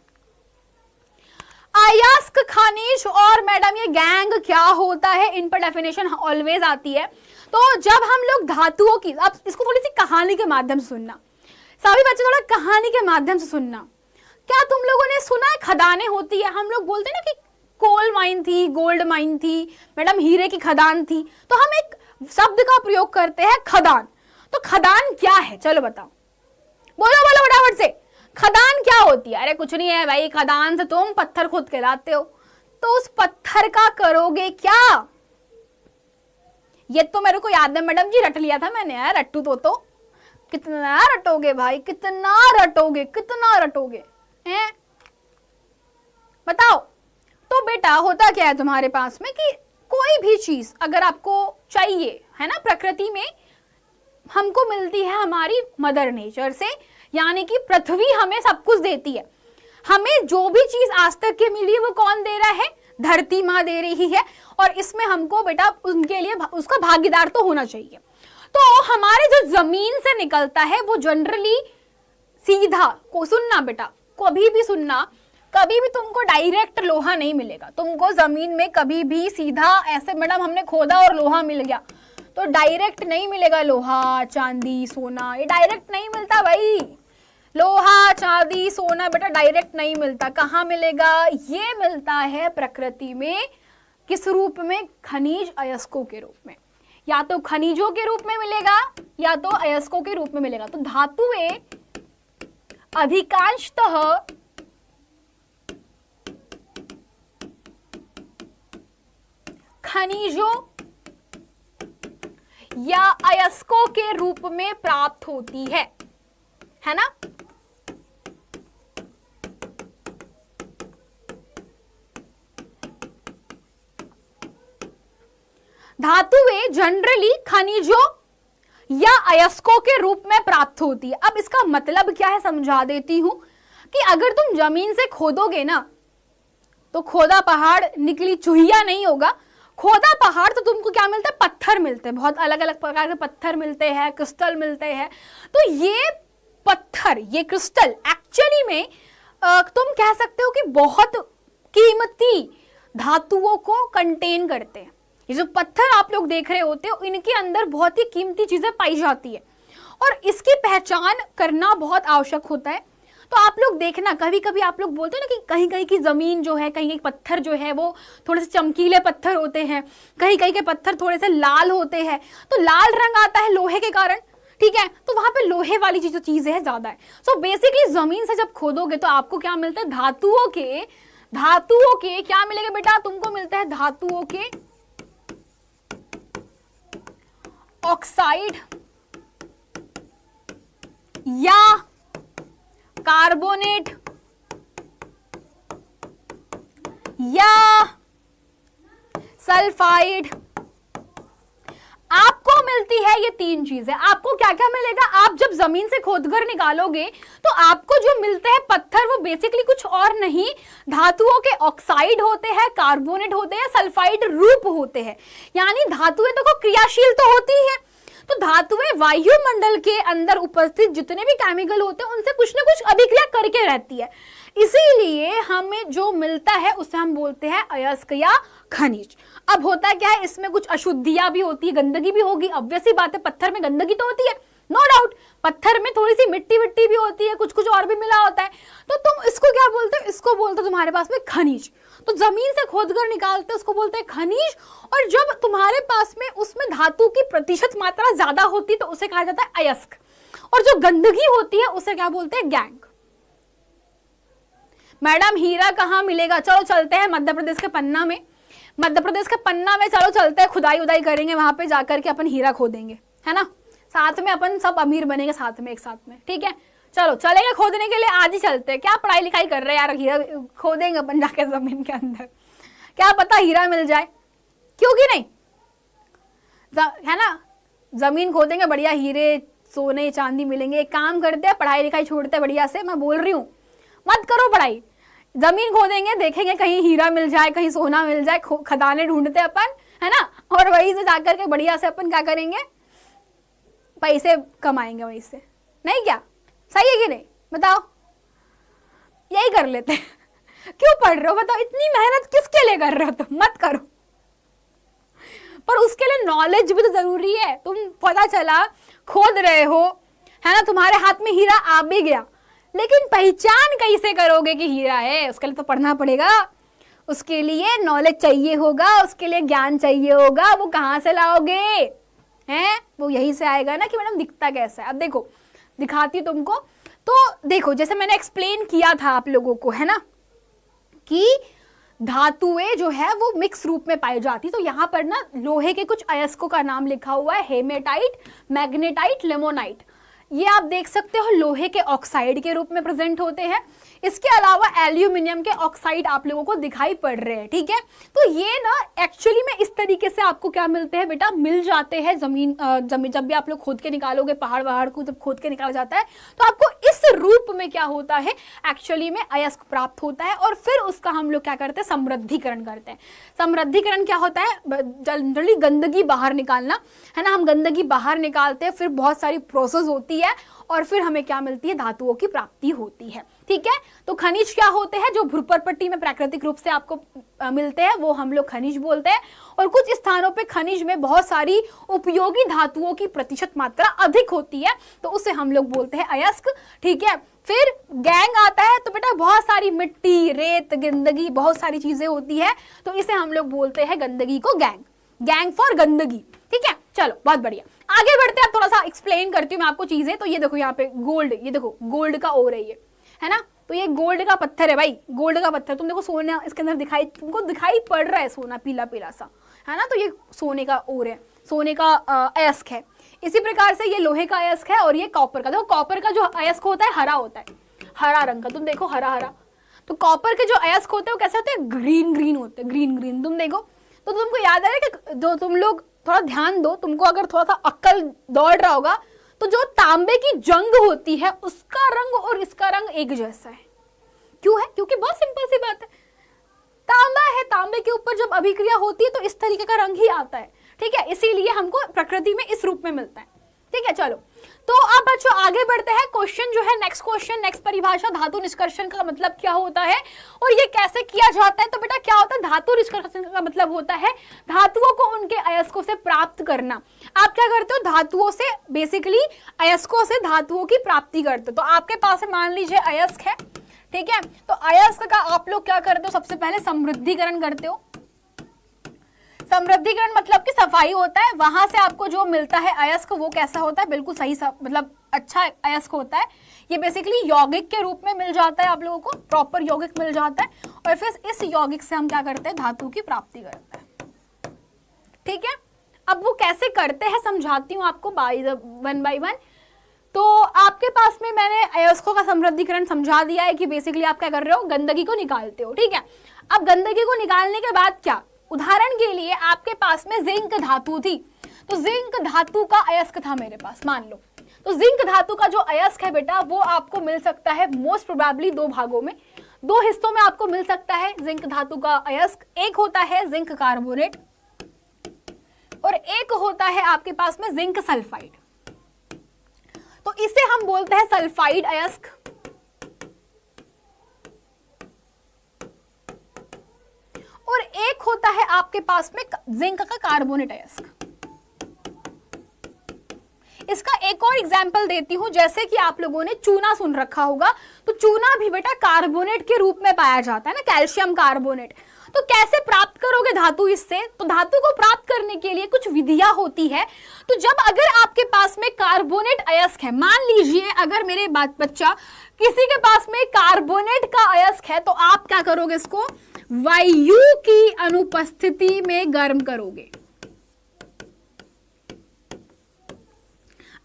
अयस्क, खनिज और मैडम ये गैंग क्या होता है, इन पर डेफिनेशन ऑलवेज आती है। तो जब हम लोग धातुओं की, अब इसको थोड़ी सी कहानी के माध्यम से सुनना, सभी बच्चे थोड़ा कहानी के माध्यम से सुनना। क्या तुम लोगों ने सुना है खदानें होती है, हम लोग बोलते हैं ना कि कोल माइन थी, गोल्ड माइन थी, मैडम हीरे की खदान थी, तो हम एक शब्द का प्रयोग करते हैं खदान। तो खदान क्या है, चलो बताओ, बोलो बोलो फटाफट से, खदान क्या होती है? अरे कुछ नहीं है भाई, खदान से तुम पत्थर खोद के लाते हो, तो उस पत्थर का करोगे क्या? ये तो मेरे को याद है मैडम जी, रट लिया था मैंने यार, रट्टू तो कितना रटोगे भाई, कितना रटोगे, कितना रटोगे हैं, बताओ। तो बेटा होता क्या है तुम्हारे पास में कि कोई भी चीज अगर आपको चाहिए है ना, प्रकृति में हमको मिलती है हमारी मदर नेचर से, यानी कि पृथ्वी हमें सब कुछ देती है। हमें जो भी चीज आज तक के मिली है वो कौन दे रहा है? धरती माँ दे रही है, और इसमें हमको बेटा उनके लिए उसका भागीदार तो होना चाहिए। तो हमारे जो जमीन से निकलता है वो जनरली सीधा, को सुनना बेटा, कभी भी सुनना, कभी भी तुमको डायरेक्ट लोहा नहीं मिलेगा। तुमको जमीन में कभी भी सीधा ऐसे मैडम हमने खोदा और लोहा मिल गया, तो डायरेक्ट नहीं मिलेगा लोहा, चांदी, सोना, ये डायरेक्ट नहीं मिलता भाई। लोहा, चांदी, सोना बेटा डायरेक्ट नहीं मिलता। कहाँ मिलेगा? ये मिलता है प्रकृति में, किस रूप में? खनिज अयस्कों के रूप में। या तो खनिजों के रूप में मिलेगा या तो अयस्कों के रूप में मिलेगा। तो धातुएं अधिकांशतः खनिजों या अयस्कों के रूप में प्राप्त होती है ना। धातुएं जनरली खनिजों या अयस्कों के रूप में प्राप्त होती है। अब इसका मतलब क्या है समझा देती हूं कि अगर तुम जमीन से खोदोगे ना, तो खोदा पहाड़ निकली चूहिया नहीं होगा। खोदा पहाड़ तो तुमको क्या मिलता है? पत्थर मिलते हैं, बहुत अलग अलग प्रकार के पत्थर मिलते हैं, क्रिस्टल मिलते हैं। तो ये पत्थर, ये क्रिस्टल एक्चुअली में तुम कह सकते हो कि बहुत कीमती धातुओं को कंटेन करते हैं। ये जो पत्थर आप लोग देख रहे होते हो, इनके अंदर बहुत ही कीमती चीजें पाई जाती है और इसकी पहचान करना बहुत आवश्यक होता है। तो आप लोग देखना, कभी कभी आप लोग बोलते हैं ना कि कहीं कहीं की जमीन जो है, कहीं कहीं पत्थर जो है वो थोड़े से चमकीले पत्थर होते हैं, कहीं कहीं के पत्थर थोड़े से लाल होते हैं। तो लाल रंग आता है लोहे के कारण, ठीक है, तो वहां पे लोहे वाली जो चीज है ज्यादा है। सो बेसिकली जमीन से जब खोदोगे तो आपको क्या मिलता है? धातुओं के क्या मिलेगा बेटा? तुमको मिलता है धातुओं के ऑक्साइड या कार्बोनेट या सल्फाइड। आपको मिलती है ये तीन चीजें। आपको क्या क्या मिलेगा? आप जब जमीन से खोदकर निकालोगे तो आपको जो मिलते हैं पत्थर, वो बेसिकली कुछ और नहीं, धातुओं के ऑक्साइड होते हैं, कार्बोनेट होते हैं, सल्फाइड रूप होते हैं। यानी धातुएं देखो क्रियाशील तो होती है, तो धातुएं वायुमंडल के अंदर उपस्थित जितने भी केमिकल होते हैं उनसे कुछ ना कुछ अभिक्रिया करके रहती है। इसीलिए हमें जो मिलता है उसे हम बोलते हैं अयस्क या खनिज। अब होता क्या है, इसमें कुछ अशुद्धियां भी होती है, गंदगी भी होगी, ऑब्वियस सी बात है, पत्थर में गंदगी तो होती है, नो डाउट। पत्थर में थोड़ी सी मिट्टी विट्टी भी होती है, कुछ कुछ और भी मिला होता है। तो तुम इसको क्या बोलते हो? इसको बोलते हो तुम्हारे पास में खनिज। तो जमीन से खोदकर निकालते हैं उसको बोलते हैं खनिज। और जब तुम्हारे पास में उसमें धातु की प्रतिशत मात्रा ज्यादा होती है तो उसे कहा जाता है अयस्क। और जो गंदगी होती है उसे क्या बोलते हैं? गैंग। मैडम हीरा कहाँ मिलेगा? चलो चलते हैं मध्य प्रदेश के पन्ना में। मध्य प्रदेश के पन्ना में चलो चलते हैं, खुदाई उदाई करेंगे, वहां पे जाकर के अपन हीरा खोदेंगे, है ना। साथ में अपन सब अमीर बनेंगे साथ में, एक साथ में, ठीक है। चलो चलेगा खोदने के लिए, आज ही चलते हैं। क्या पढ़ाई लिखाई कर रहे हैं यार, हीरा खोदेंगे अपन जाके जमीन के अंदर, क्या पता हीरा मिल जाए, क्यों कि नहीं, है ना। जमीन खोदेंगे, बढ़िया हीरे सोने चांदी मिलेंगे। एक काम करते हैं, पढ़ाई लिखाई छोड़ते हैं बढ़िया से, मैं बोल रही हूँ मत करो पढ़ाई, जमीन खोदेंगे, देखेंगे कहीं हीरा मिल जाए, कहीं सोना मिल जाए, खदाने ढूंढते अपन, है ना, और वहीं से जाकर के बढ़िया से अपन क्या करेंगे, पैसे कमाएंगे वहीं से, नहीं क्या, सही है कि नहीं, बताओ, यही कर लेते हैं। क्यों पढ़ रहे हो बताओ, इतनी मेहनत किसके लिए कर रहे हो तुम, मत करो। पर उसके लिए नॉलेज भी तो जरूरी है। तुम पता चला खोद रहे हो, है ना, तुम्हारे हाथ में हीरा आ भी गया, लेकिन पहचान कैसे करोगे कि हीरा है, उसके लिए तो पढ़ना पड़ेगा, उसके लिए नॉलेज चाहिए होगा, उसके लिए ज्ञान चाहिए होगा। वो कहाँ से लाओगे, हैं, वो यहीं से आएगा ना कि मैडम दिखता कैसा है। अब देखो दिखाती हूँ तुमको, तो देखो जैसे मैंने एक्सप्लेन किया था आप लोगों को, है ना, कि धातुएं जो है वो मिक्स रूप में पाई जाती। तो यहाँ पर ना लोहे के कुछ अयस्कों का नाम लिखा हुआ है, हेमेटाइट, मैग्नेटाइट, लेमोनाइट। ये आप देख सकते हो लोहे के ऑक्साइड के रूप में प्रेजेंट होते हैं। इसके अलावा एल्यूमिनियम के ऑक्साइड आप लोगों को दिखाई पड़ रहे हैं, ठीक है। तो ये ना एक्चुअली में इस तरीके से आपको क्या मिलते हैं बेटा, मिल जाते हैं जमीन जब भी आप लोग खोद के निकालोगे, पहाड़ को जब खोद के निकाला जाता है तो आपको इस रूप में क्या होता है, एक्चुअली में अयस्क प्राप्त होता है। और फिर उसका हम लोग क्या करते हैं, समृद्धिकरण करते हैं। समृद्धिकरण क्या होता है, जनरली गंदगी बाहर निकालना, है ना, हम गंदगी बाहर निकालते हैं, फिर बहुत सारी प्रोसेस होती है और फिर हमें क्या मिलती है, धातुओं की प्राप्ति होती है, ठीक है। तो खनिज क्या होते हैं, जो भूपर पट्टी में प्राकृतिक रूप से आपको मिलते हैं, वो हम लोग खनिज बोलते हैं। और कुछ स्थानों पे खनिज में बहुत सारी उपयोगी धातुओं की प्रतिशत मात्रा अधिक होती है, तो उसे हम लोग बोलते हैं अयस्क, ठीक है। फिर गैंग आता है, तो बेटा बहुत सारी मिट्टी, रेत, गंदगी, बहुत सारी चीजें होती है, तो इसे हम लोग बोलते हैं गंदगी को गैंग, गैंग फॉर गंदगी, ठीक है। चलो बहुत बढ़िया, आगे बढ़ते हैं। थोड़ा सा एक्सप्लेन करती हूँ मैं आपको चीजें। तो ये देखो यहाँ पे गोल्ड, ये देखो गोल्ड का ओर है ना, तो ये गोल्ड का पत्थर है भाई, गोल्ड का पत्थर। तुम देखो सोना इसके अंदर तुमको दिखाई पड़ रहा है, सोना पीला पीला सा, है ना, तो ये सोने का ओर है, सोने का अयस्क है। इसी प्रकार से ये लोहे का अयस्क है और ये कॉपर का। देखो कॉपर का जो अयस्क होता है हरा होता है, हरा रंग का, तुम देखो हरा हरा। तो कॉपर के जो अयस्क होते हैं वो कैसे होते हैं, ग्रीन ग्रीन होते हैं, ग्रीन ग्रीन। तुम देखो तो तुमको याद आ रहा है कि जो तुम लोग थोड़ा ध्यान दो, तुमको अगर थोड़ा सा अक्ल दौड़ रहा होगा, तो जो तांबे की जंग होती है उसका रंग और इसका रंग एक जैसा है। क्यों है, क्योंकि बहुत सिंपल सी बात है, तांबा है, तांबे के ऊपर जब अभिक्रिया होती है तो इस तरीके का रंग ही आता है, ठीक है। इसीलिए हमको प्रकृति में इस रूप में मिलता है, ठीक है। चलो तो अब बच्चों आगे बढ़ते हैं। क्वेश्चन जो है, नेक्स्ट क्वेश्चन, नेक्स्ट परिभाषा, धातु निष्कर्षण का मतलब क्या होता है और ये कैसे किया जाता है। तो बेटा क्या होता है, धातु निष्कर्षण का मतलब होता है धातुओं को उनके अयस्कों से प्राप्त करना। आप क्या करते हो, धातुओं से, बेसिकली अयस्कों से धातुओं की प्राप्ति करते हो। तो आपके पास मान लीजिए अयस्क है, ठीक है, तो अयस्क का आप लोग क्या करते हो, सबसे पहले समृद्धिकरण करते हो। समृद्धिकरण मतलब कि सफाई होता है, वहां से आपको जो मिलता है अयस्क वो कैसा होता है, बिल्कुल सही मतलब अच्छा अयस्क होता है। ये बेसिकली यौगिक के रूप में मिल जाता है, आप लोगों को प्रॉपर यौगिक मिल जाता है और फिर इस यौगिक से हम क्या करते हैं, धातु की प्राप्ति करते हैं, ठीक है। अब वो कैसे करते हैं समझाती हूँ आपको वन बाय वन। तो आपके पास में मैंने अयस्कों का समृद्धिकरण समझा दिया है कि बेसिकली आप क्या कर रहे हो, गंदगी को निकालते हो, ठीक है। अब गंदगी को निकालने के बाद क्या, उदाहरण के लिए आपके पास में जिंक धातु थी, तो जिंक धातु का अयस्क था मेरे पास, मान लो। तो जिंक धातु का जो अयस्क है बेटा वो आपको मिल सकता है मोस्ट प्रोबेबली दो भागों में, दो हिस्सों में आपको मिल सकता है जिंक धातु का अयस्क। एक होता है जिंक कार्बोनेट और एक होता है आपके पास में जिंक सल्फाइड। तो इसे हम बोलते हैं सल्फाइड अयस्क और एक होता है आपके पास में जिंक का कार्बोनेट अयस्क। इसका एक और एग्जांपल देती हूं, जैसे कि आप लोगों ने चूना सुन रखा होगा, तो चूना भी बेटा कार्बोनेट के रूप में पाया जाता है ना, कैल्शियम कार्बोनेट। तो कैसे प्राप्त करोगे धातु इससे, तो धातु को प्राप्त करने के लिए कुछ विधियां होती है। तो जब अगर आपके पास में कार्बोनेट अयस्क है, मान लीजिए अगर मेरे बच्चा किसी के पास में कार्बोनेट का अयस्क है, तो आप क्या करोगे, इसको वायु की अनुपस्थिति में गर्म करोगे।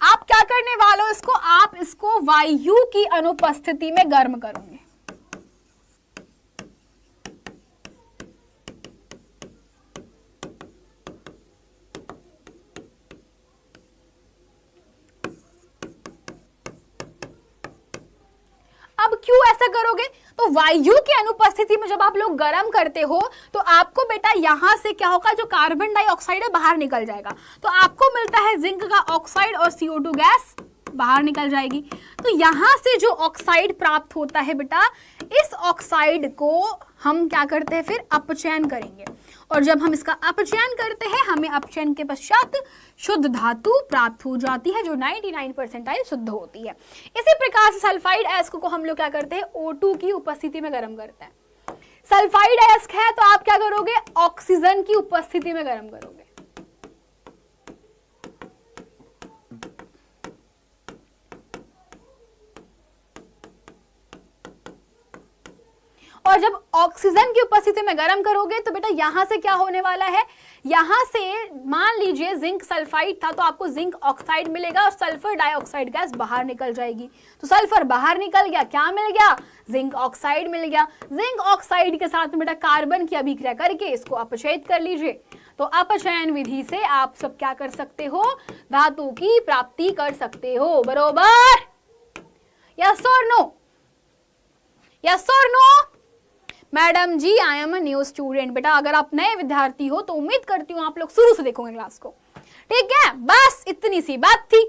आप क्या करने वाले हो इसको, आप इसको वायु की अनुपस्थिति में गर्म करोगे। अब क्यों ऐसा करोगे, तो वायु की अनुपस्थिति में जब आप लोग गर्म करते हो तो आपको बेटा यहां से क्या होगा, जो कार्बन डाइऑक्साइड है बाहर निकल जाएगा, तो आपको मिलता है जिंक का ऑक्साइड और CO2 गैस बाहर निकल जाएगी। तो यहां से जो ऑक्साइड प्राप्त होता है बेटा, इस ऑक्साइड को हम क्या करते हैं, फिर अपचयन करेंगे, और जब हम इसका अपचयन करते हैं हमें अपचयन के पश्चात शुद्ध धातु प्राप्त हो जाती है जो 99% शुद्ध होती है। इसी प्रकार से सल्फाइड अयस्क को हम लोग क्या करते हैं, O2 की उपस्थिति में गर्म करते हैं। सल्फाइड अयस्क है तो आप क्या करोगे, ऑक्सीजन की उपस्थिति में गर्म करोगे। और जब ऑक्सीजन की उपस्थिति में गर्म करोगे तो बेटा यहां से क्या होने वाला है, यहां से मान लीजिए जिंक सल्फाइड था तो आपको जिंक ऑक्साइड मिलेगा और सल्फर डाइऑक्साइड गैस बाहर निकल जाएगी। तो सल्फर बाहर निकल गया, क्या मिल गया, जिंक ऑक्साइड मिल गया। जिंक ऑक्साइड के साथ बेटा कार्बन की अभिक्रिया करके इसको अपचयित कर लीजिए। तो अपचयन विधि से आप सब क्या कर सकते हो, धातु की प्राप्ति कर सकते हो, बरोबर। यस और नो, यस और no. Madam ji I am a new student. बेटा अगर आप नए विद्यार्थी हो तो उम्मीद करती हूँ आप लोग शुरू से देखोगे क्लास को, ठीक है। बस इतनी सी बात थी,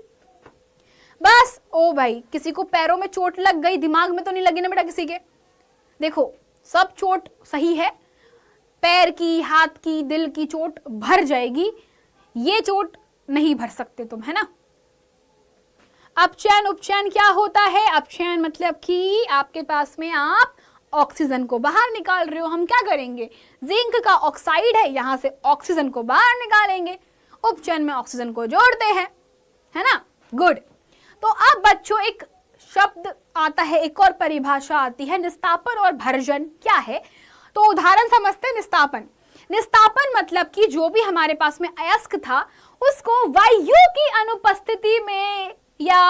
बस। ओ भाई किसी को पैरों में चोट लग गई, दिमाग में तो नहीं लगी ना बेटा किसी के? देखो सब चोट सही है, पैर की, हाथ की, दिल की चोट भर जाएगी, ये चोट नहीं भर सकते तुम, है ना। अपचयन उपचयन क्या होता है, अपचयन मतलब कि आपके पास में आप ऑक्सीजन को बाहर निकाल रहे हो, हम क्या करेंगे, जिंक का ऑक्साइड है यहां से ऑक्सीजन को बाहर निकालेंगे, उपचयन में ऑक्सीजन को जोड़ते हैं, है ना, गुड। तो अब बच्चों एक शब्द आता है, एक और परिभाषा आती है, निस्तापन और भर्जन क्या है। तो उदाहरण समझते हैं। निस्तापन, निस्तापन मतलब कि जो भी हमारे पास में अयस्क था उसको वायु की अनुपस्थिति में या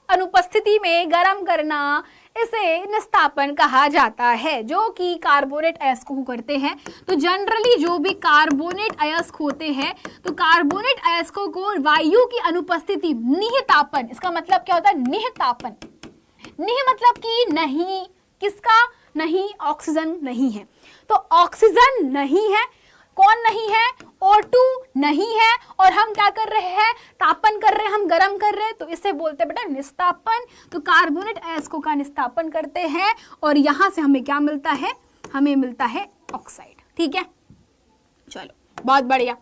अनुपस्थिति में गर्म करना, इसे निस्तापन कहा जाता है, जो कि कार्बोनेट अयस्क को करते हैं। तो जनरली जो भी कार्बोनेट अयस्क होते हैं तो कार्बोनेट अयस्कों को वायु की अनुपस्थिति, निहितापन, इसका मतलब क्या होता है, निहितापन। निह मतलब कि नहीं, किसका नहीं, ऑक्सीजन नहीं है। तो ऑक्सीजन नहीं है, कौन नहीं है, O2 नहीं है, और हम क्या कर रहे हैं, तापन कर रहे हैं, हम गर्म कर रहे हैं, तो इसे बोलते हैं बेटा निस्तापन। तो कार्बोनेट अयस्कों का निस्तापन करते हैं और यहां से हमें क्या मिलता है, हमें मिलता है ऑक्साइड, ठीक है। चलो बहुत बढ़िया।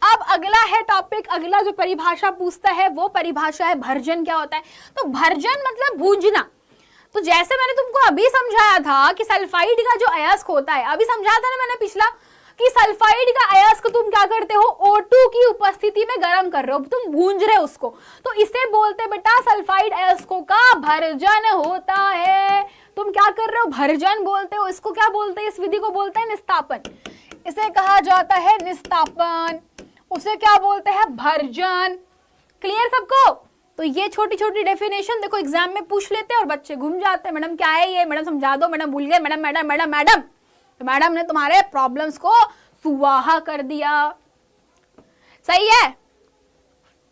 अब अगला है टॉपिक, अगला जो परिभाषा पूछता है वो परिभाषा है भर्जन क्या होता है। तो भर्जन मतलब भूंजना। तो जैसे मैंने तुमको अभी समझाया था कि सल्फाइड का जो अयस्क होता है, अभी समझाया था ना मैंने पिछला, कि सल्फाइड का अयस्क तुम क्या करते हो, O2 की उपस्थिति में गर्म कर रहे हो, तुम भूंज रहे हो उसको, तो इसे बोलते बेटा सल्फाइड अयस्कों का भर्जन होता है। तुम क्या कर रहे हो, भर्जन बोलते हो। इसको क्या बोलते हैं, इस विधि को बोलते हैं निस्तापन, इसे कहा जाता है निस्तापन, उसे क्या बोलते हैं, भर्जन। क्लियर सबको? तो ये छोटी छोटी डेफिनेशन देखो एग्जाम में पूछ लेते हैं और बच्चे घूम जाते हैं, मैडम क्या है ये, मैडम समझा दो, मैडम भूल गए, मैडम मैडम मैडम मैडम। तो मैडम ने तुम्हारे प्रॉब्लम्स को सुवाहा कर दिया, सही है।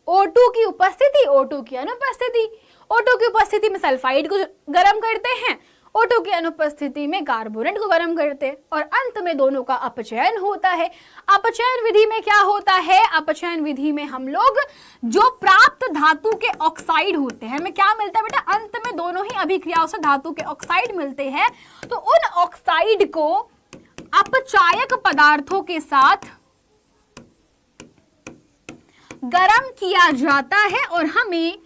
O2 की उपस्थिति, O2 की अनुपस्थिति, O2 की उपस्थिति में सल्फाइड को गर्म करते हैं, O2 की अनुपस्थिति में कार्बोनेट को गर्म करते हैं, और अंत में दोनों का अपचयन होता है। अपचयन विधि में क्या होता है, अपचयन विधि में हम लोग जो प्राप्त धातु के ऑक्साइड होते हैं, हमें क्या मिलता है बेटा, अंत में दोनों ही अभिक्रियाओं से धातु के ऑक्साइड मिलते हैं। तो उन ऑक्साइड को अपचायक पदार्थों के साथ गरम किया जाता है और हमें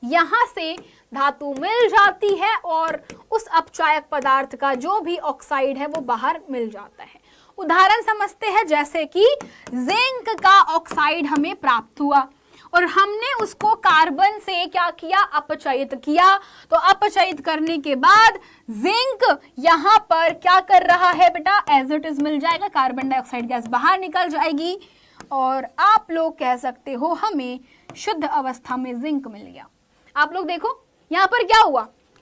यहां से धातु मिल जाती है और उस अपचायक पदार्थ का जो भी ऑक्साइड है वो बाहर मिल जाता है। उदाहरण समझते हैं, जैसे कि जिंक का ऑक्साइड हमें प्राप्त हुआ और हमने उसको कार्बन से क्या किया, अपचयित किया। तो अपचयित करने के बाद जिंक यहां पर क्या कर रहा है बेटा, एज इट इज मिल जाएगा, कार्बन डाइऑक्साइड गैस बाहर निकल जाएगी और आप लोग कह सकते हो हमें शुद्ध अवस्था में जिंक मिल गया। आप लोग देखो यहाँ पर क्या हुआ,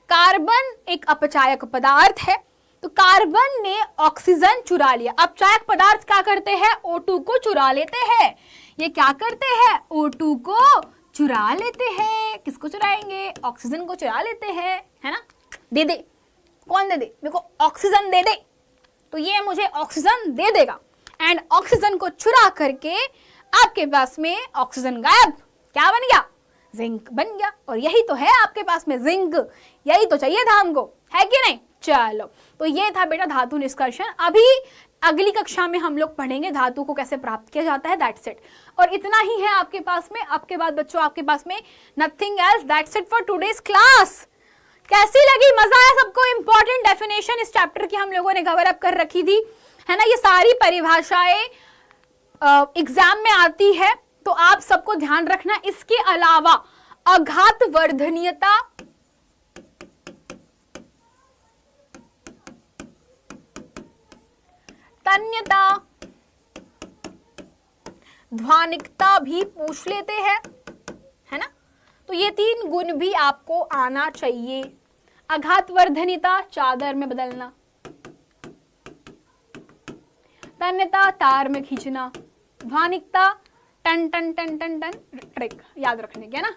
कार्बन एक अपचायक पदार्थ है, तो कार्बन ने ऑक्सीजन चुरा लिया। अपचायक पदार्थ क्या करते हैं, O2 को चुरा लेते हैं। ये क्या करते हैं, O2 को चुरा लेते हैं। किसको चुराएंगे, ऑक्सीजन को चुरा लेते हैं, है ना। दे दे, कौन दे दे, मेरे को ऑक्सीजन दे दे, तो ये मुझे ऑक्सीजन दे देगा। एंड ऑक्सीजन को चुरा करके आपके पास में ऑक्सीजन गायब, क्या बन गया, जिंक बन गया। और यही तो है आपके पास में जिंक, यही तो चाहिए था हमको, है कि नहीं। चलो, तो ये था बेटा धातु निष्कर्षण। अभी अगली कक्षा में हम लोग पढ़ेंगे धातु को कैसे प्राप्त किया जाता है, दैट्स इट। और इतना ही है आपके पास में। आपके बाद बच्चों आपके पास में nothing else, that's it for today's class. कैसी लगी, मजा आया सबको। इंपॉर्टेंट डेफिनेशन इस चैप्टर की हम लोगों ने कवर अप कर रखी थी, है ना। ये सारी परिभाषाएं एग्जाम में आती है, तो आप सबको ध्यान रखना। इसके अलावा अघात वर्धनीयता, तन्यता, ध्वानिकता भी पूछ लेते हैं, है ना। तो ये 3 गुण भी आपको आना चाहिए। अघात वर्धनीयता चादर में बदलना, तन्यता तार में खींचना, ध्वानिकता टन टन टन टन टन ट्रिक याद रखने के ना।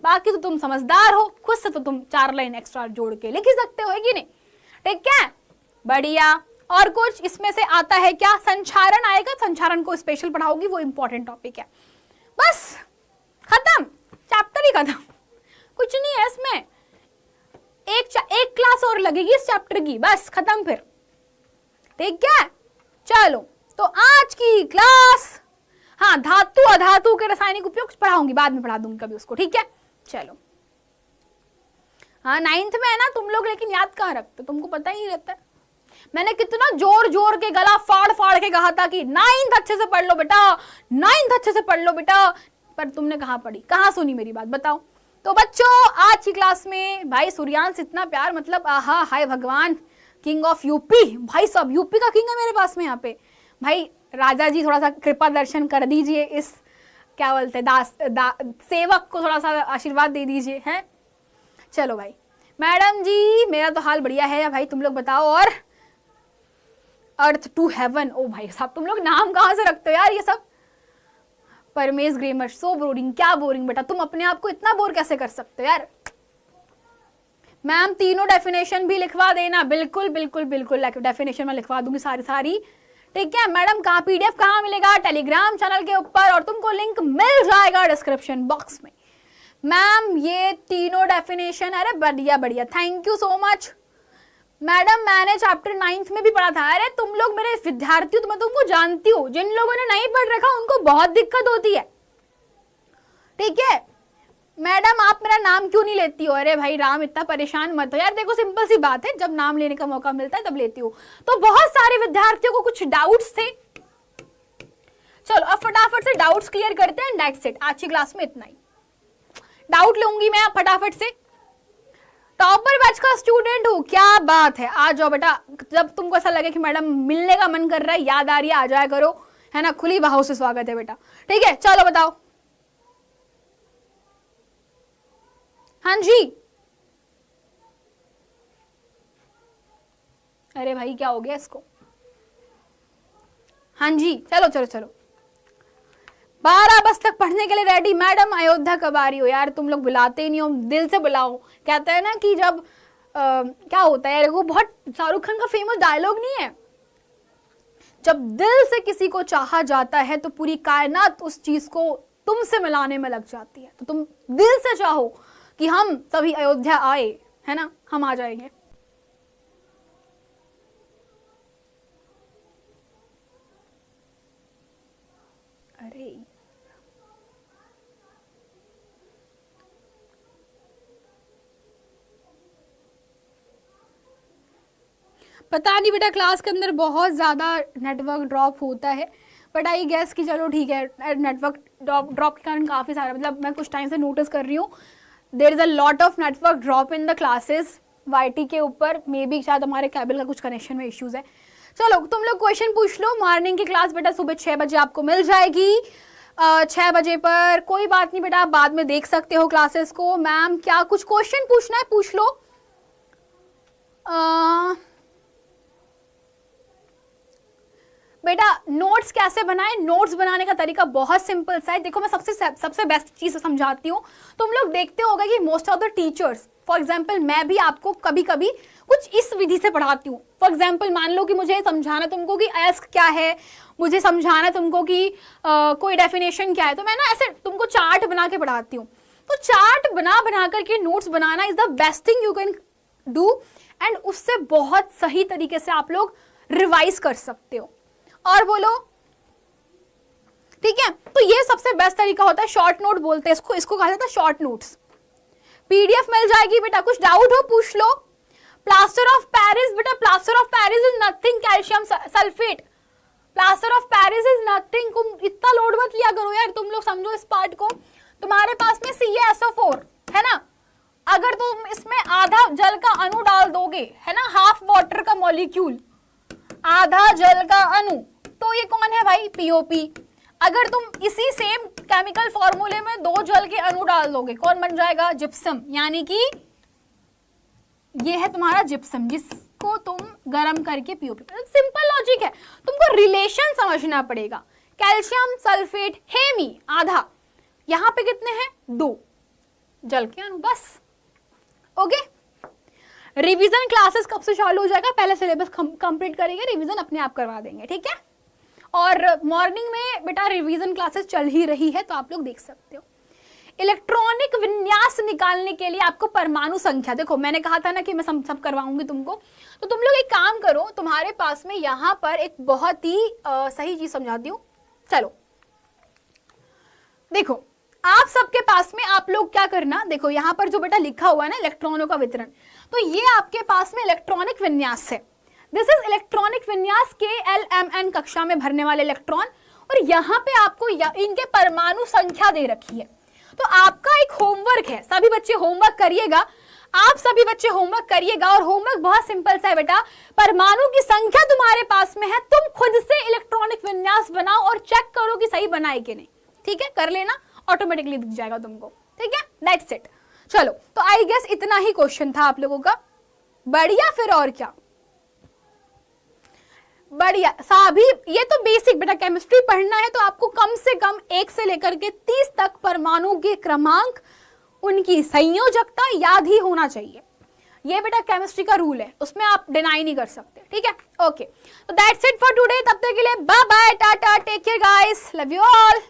बाकी तो तुम समझदार हो, खुद से तो तुम 4 लाइन एक्स्ट्रा जोड़ के लिख ही सकते हो, है कि नहीं। ठीक है, बढ़िया। और कुछ इसमें से आता है क्या, संचारण आएगा, संचारण को स्पेशल पढ़ाओगी, वो इंपॉर्टेंट टॉपिक है। बस खत्म, चैप्टर ही खत्म, कुछ नहीं है इसमें। एक क्लास और लगेगी इस चैप्टर की, बस खत्म फिर। ठीक है, चलो तो आज की क्लास, हाँ धातु अधातु के रासायनिक उपयोग पढ़ाऊंगी, बाद में पढ़ा दूंगी कभी उसको, ठीक है। चलो, हाँ 9th में है ना तुम लोग, लेकिन याद कहाँ रखते, तुमको पता ही नहीं रहता है। मैंने कितना जोर जोर के गला फाड़ फाड़ के कहा था कि 9th अच्छे से पढ़ लो बेटा, 9th अच्छे से पढ़ लो बेटा, पर तुमने कहाँ पढ़ी, कहाँ सुनी मेरी बात, बताओ। तो बच्चों आज की क्लास में भाई सूर्यांश इतना प्यार, मतलब आहा हाय भगवान, किंग ऑफ यूपी, भाई सब यूपी का किंग है मेरे पास में यहाँ पे। भाई राजा जी थोड़ा सा कृपा दर्शन कर दीजिए, इस क्या बोलते सेवक को थोड़ा सा आशीर्वाद दे दीजिए, हैं। चलो भाई, मैडम जी मेरा तो हाल बढ़िया है भाई, तुम लोग बताओ। और अर्थ टू हेवन, ओ भाई साहब तुम लोग नाम कहाँ से रखते हो यार ये सब। परमेश ग्रेमर, सो बोरिंग, क्या बोरिंग बेटा, तुम अपने आप को इतना बोर कैसे कर सकते हो यार। मैम तीनों डेफिनेशन भी लिखवा देना, बिल्कुल बिल्कुल बिल्कुल डेफिनेशन में लिखवा दूंगी सारी। ठीक है मैडम, कहाँ PDF कहाँ मिलेगा, टेलीग्राम चैनल के ऊपर, और तुमको लिंक मिल जाएगा डिस्क्रिप्शन बॉक्स में। मैम ये तीनों डेफिनेशन, अरे बढ़िया बढ़िया, thank you so much madam. मैंने चैप्टर 9th में भी पढ़ा था। अरे तुम लोग मेरे विद्यार्थी हो, तो मैं तुमको जानती हूँ, जिन लोगों ने नहीं पढ़ रखा उनको बहुत दिक्कत होती है। ठीक है मैडम, आप मेरा नाम क्यों नहीं लेती हो। अरे भाई राम, इतना परेशान मत हो यार, देखो सिंपल सी बात है, जब नाम लेने का मौका मिलता है तब लेती हूँ। तो बहुत सारे विद्यार्थियों को कुछ डाउट्स थे, चलो अब फटाफट से डाउट्स क्लियर करते हैं। दैट्स इट, आज की क्लास में इतना ही डाउट लूंगी मैं फटाफट से। टॉपर बैच का स्टूडेंट हूँ, क्या बात है, आ जाओ बेटा। जब तुमको ऐसा लगे कि मैडम मिलने का मन कर रहा है, याद आ रही है, आ जाया करो, है ना। खुली बाहों से स्वागत है बेटा। ठीक है चलो बताओ। हाँ जी, अरे भाई क्या हो गया इसको। हाँ जी चलो चलो चलो, 12 बजे तक पढ़ने के लिए रेडी। मैडम अयोध्या कब आ रही हो यार, तुम लोग बुलाते ही नहीं हो, दिल से बुलाओ। कहते हैं ना कि जब क्या होता है, वो बहुत शाहरुख खान का फेमस डायलॉग नहीं है, जब दिल से किसी को चाहा जाता है तो पूरी कायनात उस चीज को तुमसे मिलाने में लग जाती है। तो तुम दिल से चाहो कि हम सभी अयोध्या आए, है ना, हम आ जाएंगे। अरे पता नहीं बेटा, क्लास के अंदर बहुत ज़्यादा नेटवर्क ड्रॉप होता है, बट आई गेस कि चलो ठीक है, नेटवर्क ड्रॉप के कारण काफ़ी सारा, मतलब मैं कुछ टाइम से नोटिस कर रही हूँ, there is a lot of network drop in the classes YT के ऊपर। मे बी शायद हमारे केबल का कुछ कनेक्शन में इश्यूज़ है। चलो तुम लोग क्वेश्चन पूछ लो। मॉर्निंग की क्लास बेटा सुबह 6 बजे आपको मिल जाएगी। 6 बजे पर। कोई बात नहीं बेटा, आप बाद में देख सकते हो क्लासेस को। मैम क्या कुछ क्वेश्चन पूछना है पूछ लो। बेटा नोट्स कैसे बनाएं? नोट्स बनाने का तरीका बहुत सिंपल सा है। देखो मैं सबसे बेस्ट चीज समझाती हूँ। तुम लोग देखते होगा कि most of the teachers, for example मैं भी आपको कभी कभी कुछ इस विधि से पढ़ाती हूँ। फॉर एग्जाम्पल मान लो कि मुझे समझाना तुमको कि एस्क क्या है, मुझे समझाना तुमको कि कोई डेफिनेशन क्या है, तो मैं ना ऐसे तुमको चार्ट बना के पढ़ाती हूँ। तो चार्ट बना करके notes banana is the best thing you can do, and उससे बहुत सही तरीके से आप लोग रिवाइज कर सकते हो। और बोलो, ठीक है। तो ये सबसे बेस्ट तरीका होता है, शॉर्ट नोट बोलते हैं इसको कहा जाता है शॉर्ट नोट्स। पीडीएफ मिल जाएगी बेटा, कुछ डाउट हो पूछ लो। प्लास्टर ऑफ पेरिस, बेटा plaster of Paris is nothing, calcium sulphate. Plaster of Paris is nothing. तुम इतना लोड मत लिया करो यार, तुम लोग समझो इस पार्ट को। तुम्हारे पास में CaSO4 है ना, अगर तुम इसमें आधा जल का अणु डाल दोगे, है ना, हाफ वाटर का मॉलिक्यूल, आधा जल का अणु, तो ये कौन है भाई? POP। अगर तुम इसी सेम केमिकल फॉर्मूले में 2 जल के अणु डाल दोगे, कौन बन जाएगा? जिप्सम। यानी कि ये है तुम्हारा जिप्सम, जिसको तुम गर्म करके POP। सिंपल लॉजिक है, तुमको रिलेशन समझना पड़ेगा। कैल्शियम सल्फेट हेमी आधा, यहां पे कितने हैं? 2 जल के अणु, बस। ओके। रिवीजन क्लासेस कब से चालू हो जाएगा? पहले सिलेबस कंप्लीट करेंगे, रिवीजन अपने आप करवा देंगे, ठीक है। और मॉर्निंग में बेटा रिवीजन क्लासेस चल ही रही है, तो आप लोग देख सकते हो। इलेक्ट्रॉनिक विन्यास निकालने के लिए आपको परमाणु संख्या, देखो मैंने कहा था ना कि मैं सब करवाऊंगी तुमको, तो तुम लोग एक काम करो, तुम्हारे पास में यहां पर एक बहुत ही सही चीज समझाती हूँ। चलो देखो, आप सबके पास में आप लोग क्या करना, देखो यहां पर जो बेटा लिखा हुआ है ना इलेक्ट्रॉनों का वितरण, तो ये आपके पास में इलेक्ट्रॉनिक विन्यास है। दिस इज इलेक्ट्रॉनिक विन्यास के LMN कक्षा में भरने वाले इलेक्ट्रॉन, और यहाँ पे आपको इनके परमाणु संख्या दे रखी है। तो आपका एक होमवर्क है, सभी बच्चे होमवर्क करिएगा, आप सभी बच्चे होमवर्क करिएगा। और होमवर्क बहुत सिंपल सा है बेटा, परमाणु की संख्या तुम्हारे पास में है, तुम खुद से इलेक्ट्रॉनिक विन्यास बनाओ और चेक करो कि सही बनाए कि नहीं, ठीक है। कर लेना, ऑटोमेटिकली दिख जाएगा तुमको, ठीक है। That's it. चलो, तो आई गेस इतना ही क्वेश्चन था आप लोगों का। बढ़िया, फिर और क्या, बढ़िया सभी। ये तो बेसिक बेटा, केमिस्ट्री पढ़ना है तो आपको कम से कम 1 से लेकर के 30 तक परमाणु के क्रमांक, उनकी संयोजकता याद ही होना चाहिए। ये बेटा केमिस्ट्री का रूल है, उसमें आप डिनाई नहीं कर सकते, ठीक है। ओके, तो दैट्स इट फॉर टुडे। तब तक के लिए bye bye, tata, take care guys, love you all.